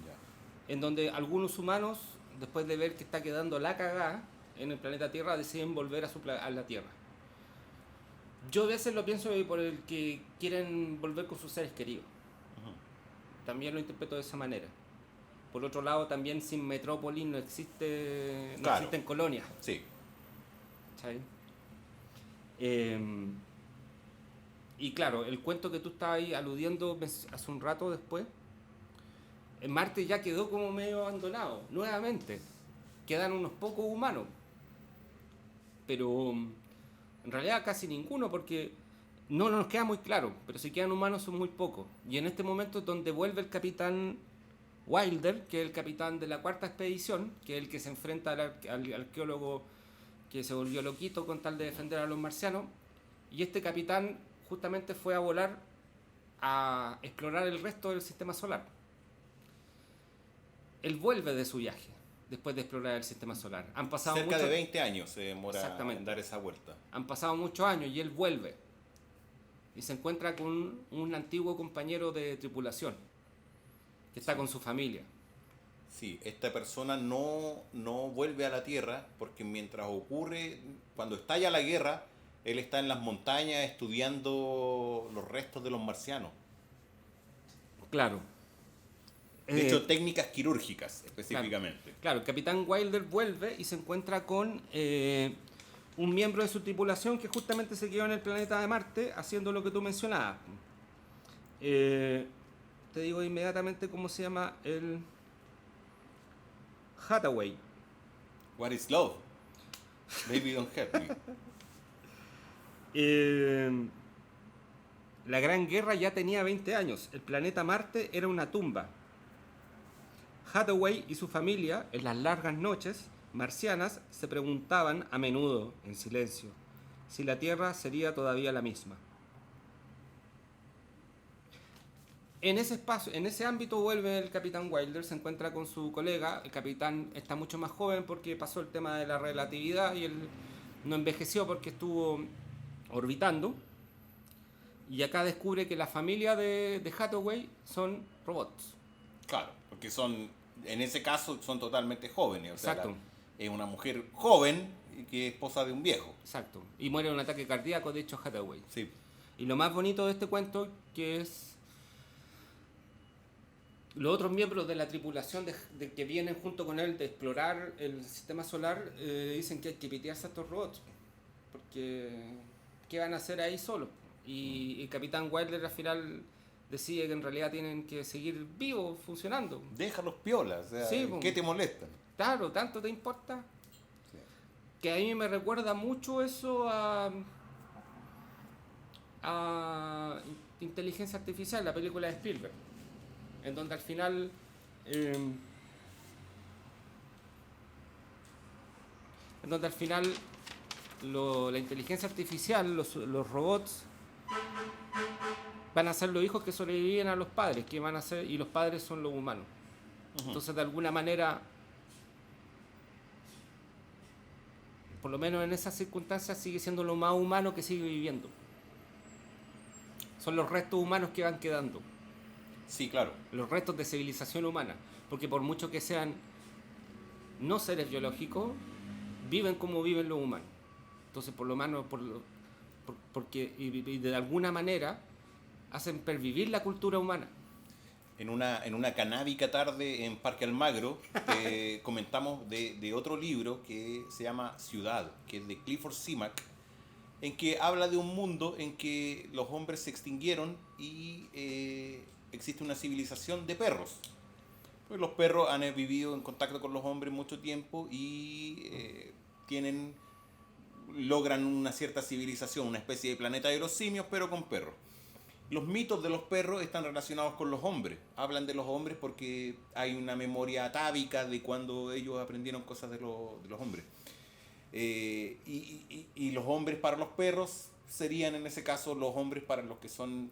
Ya. en donde algunos humanos, después de ver que está quedando la cagada en el planeta Tierra, deciden volver a la Tierra. Yo a veces lo pienso por el que quieren volver con sus seres queridos. Ujú. También lo interpreto de esa manera. Por otro lado, también sin metrópolis no Claro. existen colonias. Sí. ¿Cachai? Y claro, el cuento que tú estabas ahí aludiendo hace un rato después, en Marte ya quedó como medio abandonado, nuevamente. Quedan unos pocos humanos, pero en realidad casi ninguno, porque no nos queda muy claro, pero si quedan humanos son muy pocos. Y en este momento es donde vuelve el capitán Wilder, que es el capitán de la cuarta expedición, que es el que se enfrenta al arqueólogo que se volvió loquito con tal de defender a los marcianos. Y este capitán justamente fue a volar a explorar el resto del sistema solar. Él vuelve de su viaje después de explorar el sistema solar. Han pasado Cerca de 20 años se demora en dar esa vuelta. Han pasado muchos años y él vuelve. Y se encuentra con un antiguo compañero de tripulación que está con su familia. Sí, esta persona no vuelve a la Tierra porque mientras ocurre, cuando estalla la guerra, él está en las montañas estudiando los restos de los marcianos. Claro. De hecho, técnicas quirúrgicas específicamente. Claro, el capitán Wilder vuelve y se encuentra con un miembro de su tripulación que justamente se quedó en el planeta de Marte haciendo lo que tú mencionabas. Te digo inmediatamente cómo se llama el Hathaway. What is love? Baby don't help me. La Gran Guerra ya tenía 20 años. El planeta Marte era una tumba. Hathaway y su familia, en las largas noches marcianas, se preguntaban a menudo, en silencio, si la Tierra sería todavía la misma. En ese espacio, en ese ámbito vuelve el capitán Wilder, se encuentra con su colega. El capitán está mucho más joven porque pasó el tema de la relatividad y él no envejeció porque estuvo orbitando. Y acá descubre que la familia de Hathaway son robots. Claro, porque en ese caso son totalmente jóvenes. O sea, Exacto. es una mujer joven que es esposa de un viejo. Exacto. Y muere de un ataque cardíaco, de hecho, Hathaway. Sí. Y lo más bonito de este cuento que es los otros miembros de la tripulación de que vienen junto con él de explorar el sistema solar dicen que hay que pitearse a estos robots porque ¿qué van a hacer ahí solos? Y el capitán Wilder al final decide que en realidad tienen que seguir vivos, funcionando. Déjalos piolas, o sea, Sí, ¿qué te molesta? Claro, ¿tanto te importa? Sí. Que a mí me recuerda mucho eso a Inteligencia Artificial, la película de Spielberg, en donde al final la inteligencia artificial, los robots van a ser los hijos que sobreviven a los padres, que van a ser, y los padres son los humanos. Entonces, de alguna manera, por lo menos en esas circunstancias, sigue siendo lo más humano que sigue viviendo. Son los restos humanos que van quedando. Sí, claro. Los restos de civilización humana. Porque por mucho que sean no seres biológicos, viven como viven los humanos. Entonces, por lo menos, porque de alguna manera hacen pervivir la cultura humana. En una canábica tarde en Parque Almagro comentamos de otro libro que se llama Ciudad, que es de Clifford Simak, en que habla de un mundo en que los hombres se extinguieron y existe una civilización de perros. Pues los perros han vivido en contacto con los hombres mucho tiempo y logran una cierta civilización, una especie de planeta de los simios, pero con perros. Los mitos de los perros están relacionados con los hombres. Hablan de los hombres porque hay una memoria atávica de cuando ellos aprendieron cosas de los hombres. Y los hombres para los perros serían en ese caso los hombres para los que son,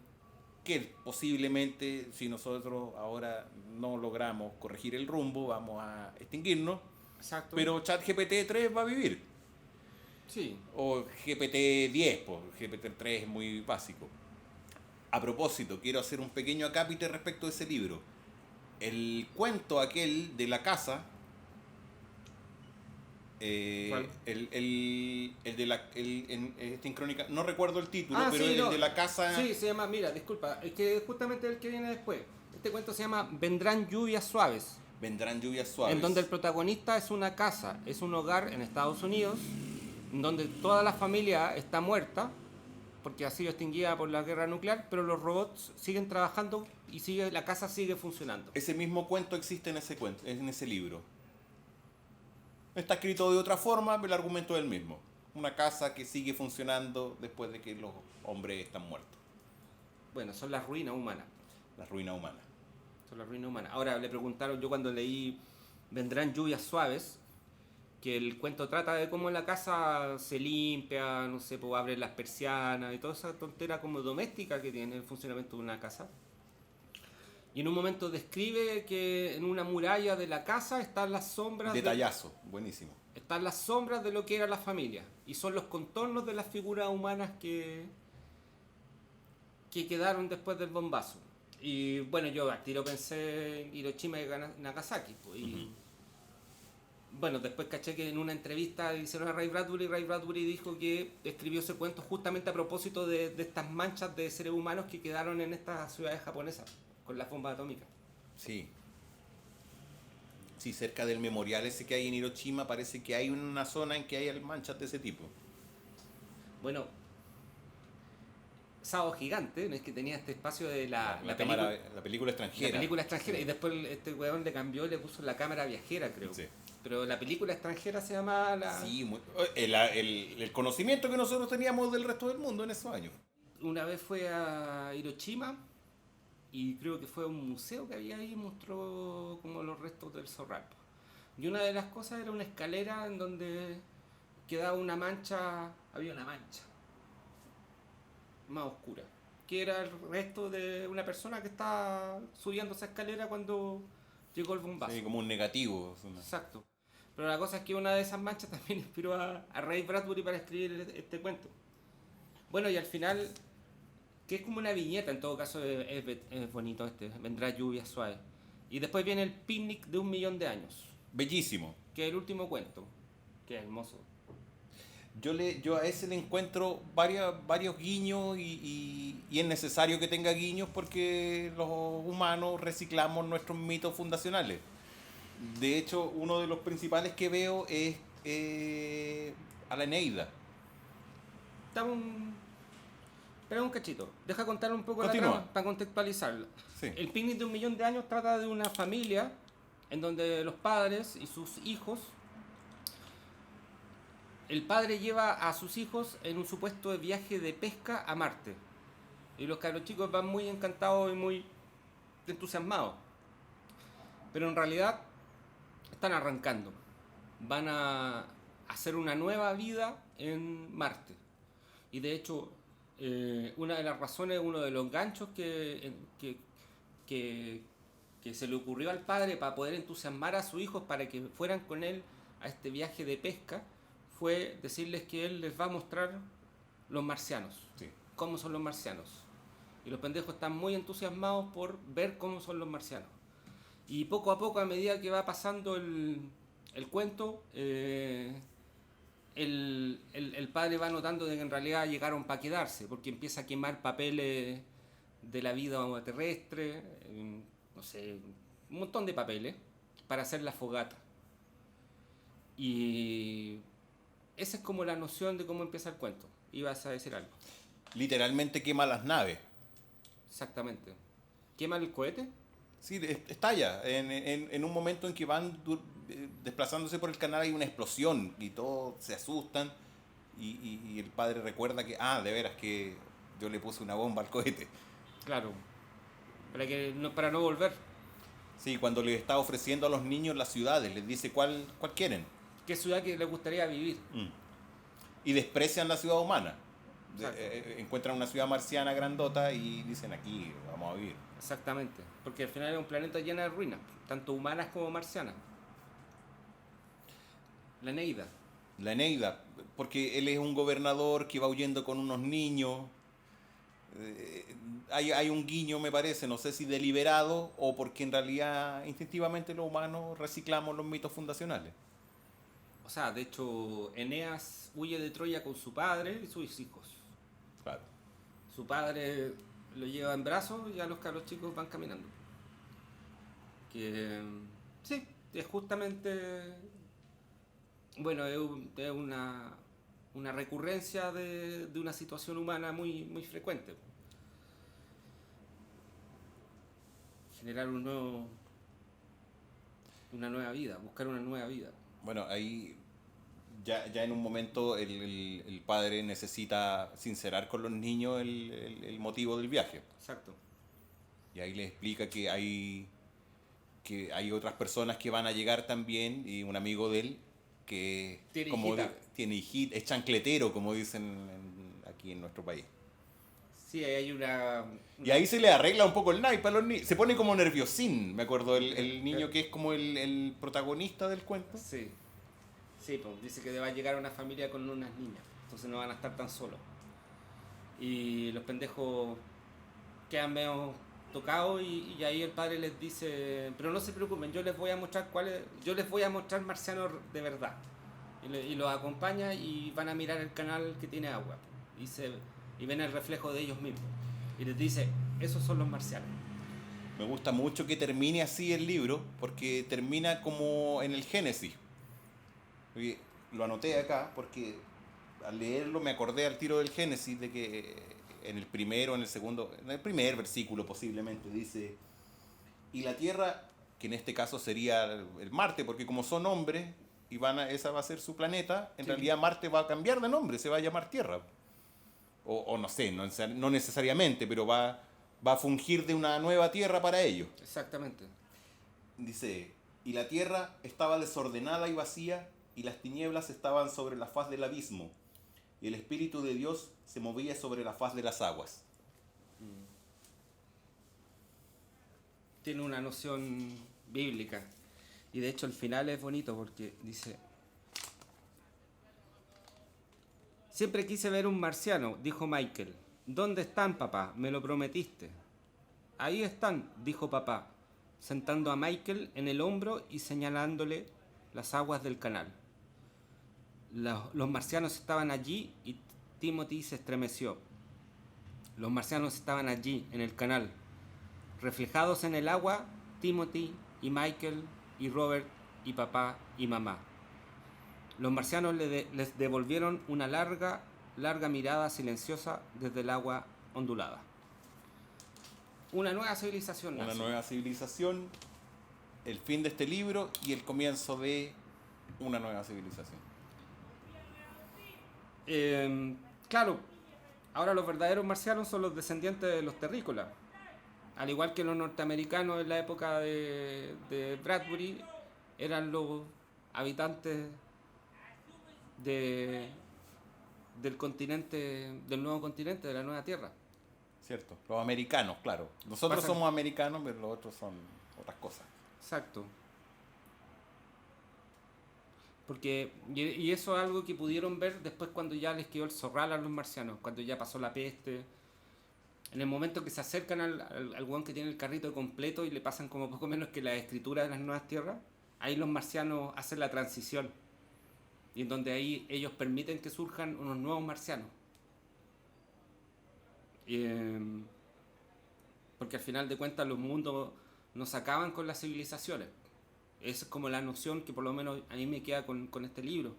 que posiblemente si nosotros ahora no logramos corregir el rumbo, vamos a extinguirnos. Exacto. Pero ChatGPT 3 va a vivir. Sí. O GPT 10, pues GPT 3 es muy básico. A propósito, quiero hacer un pequeño acápite respecto de ese libro. El cuento aquel de la casa, ¿Cuál? en Crónica, no recuerdo el título, pero sí, el no. de la casa... Sí, se llama, mira, disculpa, es que justamente el que viene después. Este cuento se llama Vendrán lluvias suaves. Vendrán lluvias suaves. En donde el protagonista es una casa, es un hogar en Estados Unidos, en donde toda la familia está muerta, porque ha sido extinguida por la guerra nuclear, pero los robots siguen trabajando y la casa sigue funcionando. Ese mismo cuento existe en ese cuento, en ese libro. Está escrito de otra forma, pero el argumento es el mismo. Una casa que sigue funcionando después de que los hombres están muertos. Bueno, son las ruinas humanas. La ruina humana. Son las ruinas humanas. Ahora, le preguntaron, yo cuando leí Vendrán lluvias suaves, que el cuento trata de cómo la casa se limpia, no sé, pues abre las persianas y toda esa tontera como doméstica que tiene el funcionamiento de una casa. Y en un momento describe que en una muralla de la casa están las sombras... Detallazo, buenísimo. Están las sombras de lo que era la familia. Y son los contornos de las figuras humanas que quedaron después del bombazo. Y bueno, yo al tiro pensé en Hiroshima y Nagasaki. Pues, y bueno, después caché que en una entrevista hicieron a Ray Bradbury dijo que escribió ese cuento justamente a propósito de estas manchas de seres humanos que quedaron en estas ciudades japonesas con las bombas atómicas. Sí. Sí, cerca del memorial ese que hay en Hiroshima parece que hay una zona en que hay manchas de ese tipo. Bueno, Sábado Gigante, ¿no? Es que tenía este espacio de la película extranjera. La película extranjera, sí. Y después este weón le cambió y le puso la cámara viajera, creo. Sí. Pero la película extranjera se llama la... Sí, el conocimiento que nosotros teníamos del resto del mundo en esos años. Una vez fue a Hiroshima y creo que fue a un museo que había ahí y mostró como los restos del Zorral. Y una de las cosas era una escalera en donde quedaba una mancha, había una mancha más oscura, que era el resto de una persona que estaba subiendo esa escalera cuando llegó el bombazo. Sí, como un negativo. Exacto. Pero la cosa es que una de esas manchas también inspiró a Ray Bradbury para escribir este cuento. Bueno, y al final, que es como una viñeta, en todo caso es bonito vendrá lluvia suave. Y después viene el picnic de 1.000.000 de años. Bellísimo. Que es el último cuento, que es hermoso. Yo a ese le encuentro varios guiños y es necesario que tenga guiños porque los humanos reciclamos nuestros mitos fundacionales. De hecho, uno de los principales que veo es a la Eneida. Espera un cachito, deja contar un poco Continúa. la trama para contextualizarlo. Sí. El picnic de 1.000.000 de años trata de una familia en donde los padres y sus hijos... El padre lleva a sus hijos en un supuesto viaje de pesca a Marte. Y los cabros chicos van muy encantados y muy entusiasmados. Pero en realidad están arrancando. Van a hacer una nueva vida en Marte. Y de hecho, una de las razones, uno de los ganchos que se le ocurrió al padre para poder entusiasmar a sus hijos para que fueran con él a este viaje de pesca fue decirles que él les va a mostrar los marcianos, Sí. cómo son los marcianos. Y los pendejos están muy entusiasmados por ver cómo son los marcianos. Y poco a poco, a medida que va pasando el cuento, el padre va notando de que en realidad llegaron para quedarse, porque empieza a quemar papeles de la vida terrestre, no sé, un montón de papeles, para hacer la fogata. Y esa es como la noción de cómo empieza el cuento. Ibas a decir algo. Literalmente quema las naves. Exactamente. ¿Quema el cohete? Sí, estalla. En un momento en que van desplazándose por el canal hay una explosión y todos se asustan y el padre recuerda que, de veras que yo le puse una bomba al cohete. Claro. Para no volver. Sí, cuando les está ofreciendo a los niños las ciudades, les dice cuál quieren. ¿Qué ciudad que les gustaría vivir? Y desprecian la ciudad humana. Exacto. Encuentran una ciudad marciana grandota y dicen aquí vamos a vivir. Exactamente, porque al final es un planeta lleno de ruinas, tanto humanas como marcianas. La Neida. La Eneida, porque él es un gobernador que va huyendo con unos niños. Hay un guiño, me parece, no sé si deliberado o porque en realidad instintivamente los humanos reciclamos los mitos fundacionales. O sea, de hecho, Eneas huye de Troya con su padre y sus hijos. Claro. Su padre lo lleva en brazos y a los cabros chicos van caminando. Que sí, es justamente, bueno, es una recurrencia de una situación humana muy frecuente. Generar una nueva vida, buscar una nueva vida. Bueno, ahí ya en un momento el padre necesita sincerar con los niños el motivo del viaje. Exacto. Y ahí le explica que hay otras personas que van a llegar también y un amigo de él que Tiene como hijita. tiene hijita, es chancletero, como dicen aquí en nuestro país. Sí, hay Y ahí se le arregla un poco el naipe a los niños. Se pone como nerviosín, me acuerdo, el niño que es como el protagonista del cuento. Sí, sí, pues dice que va a llegar una familia con unas niñas, entonces no van a estar tan solos. Y los pendejos quedan medio tocados y ahí el padre les dice, pero no se preocupen, yo les voy a mostrar yo les voy a mostrar marcianos de verdad. Y los acompaña y van a mirar el canal que tiene agua y ven el reflejo de ellos mismos. Y les dice, esos son los marcianos. Me gusta mucho que termine así el libro, porque termina como en el Génesis. Oye, lo anoté acá porque al leerlo me acordé al tiro del Génesis de que en el primero, en el segundo, en el primer versículo posiblemente dice, y la tierra, que en este caso sería el Marte, porque como son hombres y esa va a ser su planeta, en Sí. realidad Marte va a cambiar de nombre, se va a llamar Tierra. O no sé, no necesariamente, pero va a fungir de una nueva tierra para ellos. Exactamente. Dice, y la tierra estaba desordenada y vacía, y las tinieblas estaban sobre la faz del abismo, y el Espíritu de Dios se movía sobre la faz de las aguas. Tiene una noción bíblica. Y de hecho el final es bonito porque dice, siempre quise ver un marciano, dijo Michael. ¿Dónde están, papá? Me lo prometiste. Ahí están, dijo papá, sentando a Michael en el hombro y señalándole las aguas del canal. Los marcianos estaban allí y Timothy se estremeció. Los marcianos estaban allí, en el canal. Reflejados en el agua, Timothy y Michael y Robert y papá y mamá. Los marcianos les devolvieron una larga mirada silenciosa desde el agua ondulada. Una nueva civilización nace. Una nueva civilización, el fin de este libro y el comienzo de una nueva civilización. Claro, ahora los verdaderos marcianos son los descendientes de los terrícolas. Al igual que los norteamericanos en la época de Bradbury, eran los habitantes del continente, del nuevo continente, de la nueva tierra. ¿Cierto? Los americanos, claro. Nosotros somos americanos, pero los otros son otras cosas. Exacto. Porque, y eso es algo que pudieron ver después cuando ya les quedó el zorral a los marcianos, cuando ya pasó la peste. En el momento que se acercan al weón que tiene el carrito completo y le pasan como poco menos que la escritura de las nuevas tierras, ahí los marcianos hacen la transición. Y en donde ahí ellos permiten que surjan unos nuevos marcianos. Porque al final de cuentas los mundos no se acaban con las civilizaciones. Esa es como la noción que por lo menos a mí me queda con este libro.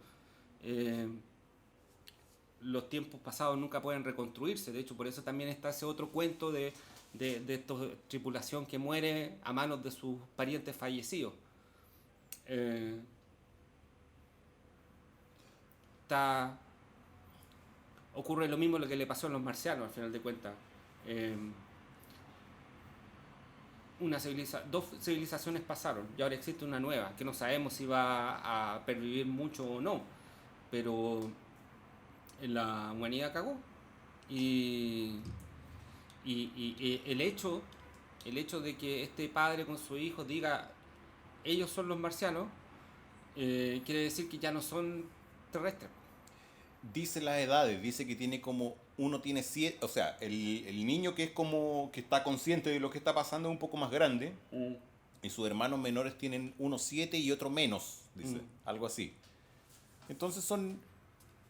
Los tiempos pasados nunca pueden reconstruirse. De hecho, por eso también está ese otro cuento de esta tripulación que muere a manos de sus parientes fallecidos. Ocurre lo mismo lo que le pasó a los marcianos, al final de cuentas. Dos civilizaciones pasaron y ahora existe una nueva, que no sabemos si va a pervivir mucho o no, pero la humanidad cagó. Y, y el hecho de que este padre con su hijo diga ellos son los marcianos, quiere decir que ya no son terrestres. Dice las edades, dice que tiene como, uno tiene 7, o sea, el niño que es como, que está consciente de lo que está pasando es un poco más grande, Mm, y sus hermanos menores tienen uno 7 y otro menos, dice, mm. algo así. Entonces son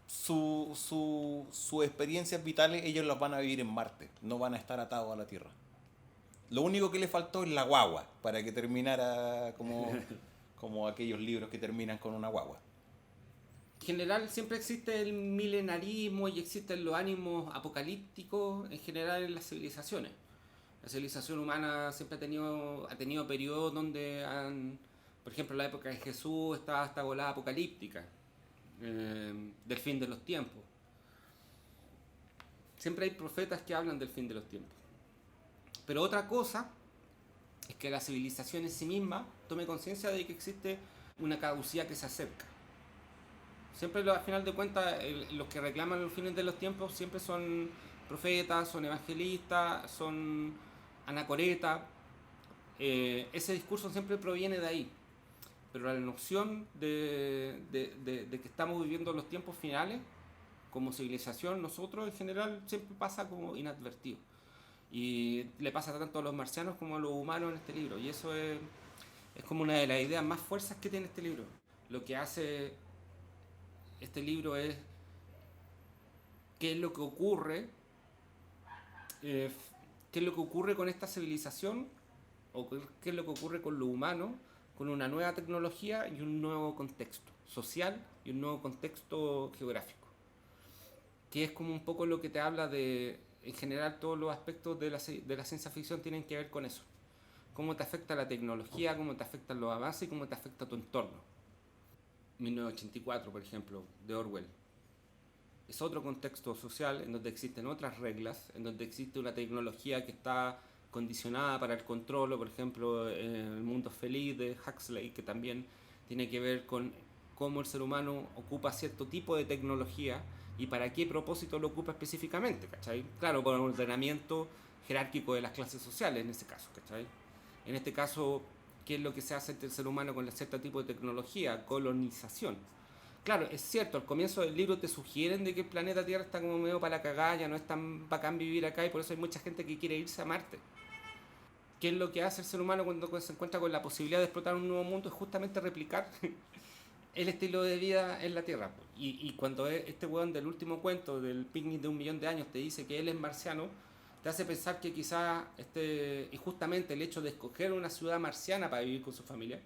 sus experiencias vitales, ellos las van a vivir en Marte, no van a estar atados a la Tierra. Lo único que le faltó es la guagua, para que terminara como aquellos libros que terminan con una guagua. En general siempre existe el milenarismo y existen los ánimos apocalípticos en general en las civilizaciones. La civilización humana siempre ha tenido periodos donde por ejemplo, en la época de Jesús estaba esta volada apocalíptica, del fin de los tiempos. Siempre hay profetas que hablan del fin de los tiempos. Pero otra cosa es que la civilización en sí misma tome conciencia de que existe una caducidad que se acerca. Siempre, al final de cuentas, los que reclaman los fines de los tiempos siempre son profetas, son evangelistas, son anacoretas. Ese discurso siempre proviene de ahí. Pero la noción de que estamos viviendo los tiempos finales, como civilización, nosotros en general siempre pasa como inadvertido. Y le pasa tanto a los marcianos como a los humanos en este libro. Y eso es como una de las ideas más fuerzas que tiene este libro. Lo que hace este libro es qué es lo que ocurre, eh, qué es lo que ocurre con esta civilización o qué es lo que ocurre con lo humano, con una nueva tecnología y un nuevo contexto social y un nuevo contexto geográfico. Que es como un poco lo que te habla de, en general, todos los aspectos de la ciencia ficción tienen que ver con eso. Cómo te afecta la tecnología, cómo te afectan los avances y cómo te afecta tu entorno. 1984, por ejemplo, de Orwell. Es otro contexto social en donde existen otras reglas, en donde existe una tecnología que está condicionada para el control, o por ejemplo El Mundo Feliz de Huxley, que también tiene que ver con cómo el ser humano ocupa cierto tipo de tecnología y para qué propósito lo ocupa específicamente, ¿cachai? Claro, con un ordenamiento jerárquico de las clases sociales en ese caso, ¿cachai? En este caso, ¿qué es lo que se hace entre el ser humano con cierto tipo de tecnología? Colonización. Claro, es cierto, al comienzo del libro te sugieren de que el planeta Tierra está como medio para la cagada, ya no es tan bacán vivir acá y por eso hay mucha gente que quiere irse a Marte. ¿Qué es lo que hace el ser humano cuando se encuentra con la posibilidad de explotar un nuevo mundo? Es justamente replicar el estilo de vida en la Tierra. Y cuando este weón del último cuento, del picnic de 1 millón de años, te dice que él es marciano, te hace pensar que quizás y justamente el hecho de escoger una ciudad marciana para vivir con su familia,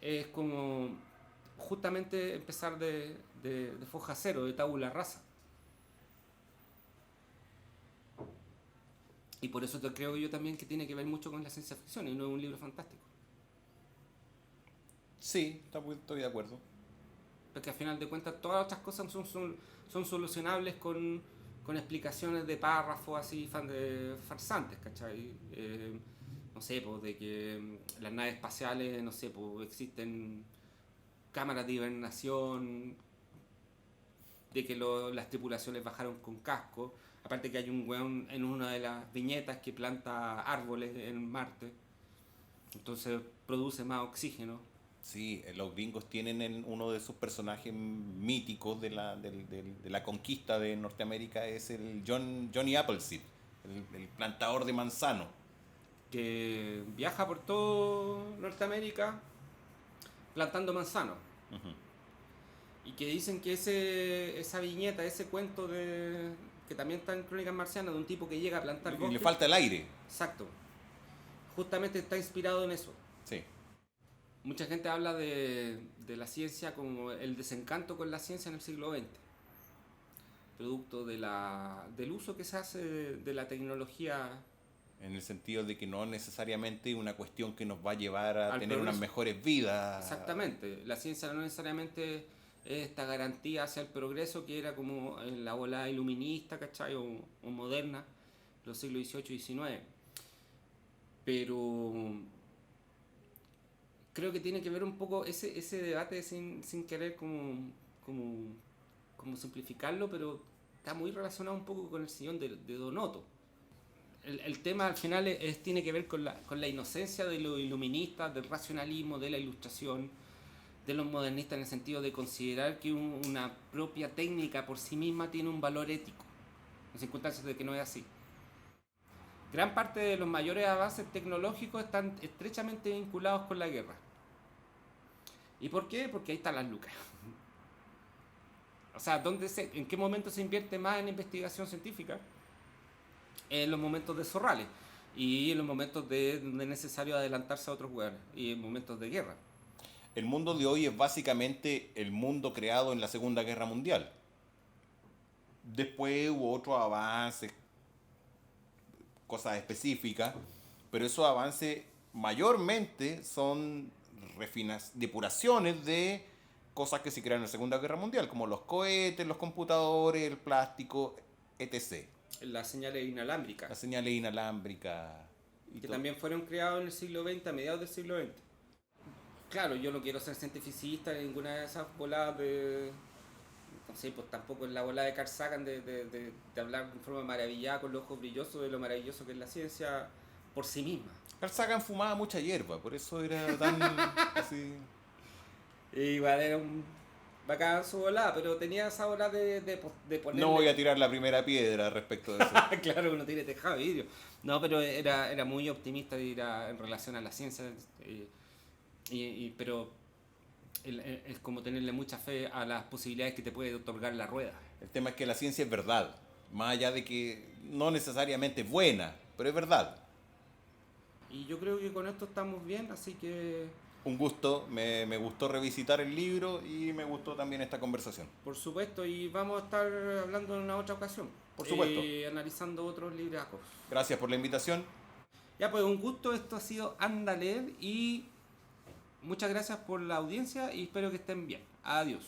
es como justamente empezar de foja cero, de tabula rasa. Y por eso te creo yo también que tiene que ver mucho con la ciencia ficción y no es un libro fantástico. Sí, estoy de acuerdo. Porque al final de cuentas todas las otras cosas son solucionables con explicaciones de párrafos así farsantes, ¿cachai? No sé, pues de que las naves espaciales, no sé, pues existen cámaras de hibernación, de que las tripulaciones bajaron con casco. Aparte que hay un weón en una de las viñetas que planta árboles en Marte. Entonces produce más oxígeno. Sí, los gringos tienen uno de sus personajes míticos de la conquista de Norteamérica, es el Johnny Appleseed, el plantador de manzano. Que viaja por todo Norteamérica plantando manzanos. Ujú. Y que dicen que esa viñeta, ese cuento que también está en Crónicas Marcianas, de un tipo que llega a plantar Y le bosques. falta el aire. Exacto. Justamente está inspirado en eso. Sí. Mucha gente habla de la ciencia como el desencanto con la ciencia en el siglo XX, producto del uso que se hace de la tecnología En el sentido de que no necesariamente una cuestión que nos va a llevar a al tener unas progreso. mejores vidas. Exactamente, la ciencia no necesariamente es esta garantía hacia el progreso que era como en la ola iluminista, ¿cachai? O moderna, los siglos XVIII y XIX. Pero creo que tiene que ver un poco ese debate sin querer como simplificarlo, pero está muy relacionado un poco con el sillón de Donoto. El tema al final tiene que ver con la inocencia de los iluministas, del racionalismo, de la ilustración, de los modernistas, en el sentido de considerar que una propia técnica por sí misma tiene un valor ético, en circunstancias de que no es así. Gran parte de los mayores avances tecnológicos están estrechamente vinculados con la guerra. ¿Y por qué? Porque ahí están las lucas. O sea, ¿en qué momento se invierte más en investigación científica? En los momentos de zorrales y en los momentos donde es necesario adelantarse a otros lugares y en momentos de guerra. El mundo de hoy es básicamente el mundo creado en la Segunda Guerra Mundial. Después hubo otros avances, cosas específicas, pero esos avances mayormente son depuraciones de cosas que se crearon en la Segunda Guerra Mundial, como los cohetes, los computadores, el plástico, etc. Las señales inalámbricas. Las señales inalámbricas. Que también fueron creados en el siglo XX, a mediados del siglo XX. Claro, yo no quiero ser cientificista en ninguna de esas voladas de... No sé, pues tampoco en la volada de Carl Sagan de hablar de forma maravillada, con los ojos brillosos, de lo maravilloso que es la ciencia por sí misma. Carl Sagan fumaba mucha hierba, por eso era tan así... Igual era un bacán su volada, pero tenía esa volada de ponerle... No voy a tirar la primera piedra respecto de eso. Claro, uno tiene tejado de vidrio. No, pero era muy optimista en relación a la ciencia, pero es como tenerle mucha fe a las posibilidades que te puede otorgar la rueda. El tema es que la ciencia es verdad, más allá de que no necesariamente es buena, pero es verdad. Y yo creo que con esto estamos bien, así que... Un gusto, me gustó revisitar el libro y me gustó también esta conversación. Por supuesto, y vamos a estar hablando en una otra ocasión. Por supuesto. Analizando otros libracos. Gracias por la invitación. Ya, pues un gusto, esto ha sido Anda a Leer y muchas gracias por la audiencia y espero que estén bien. Adiós.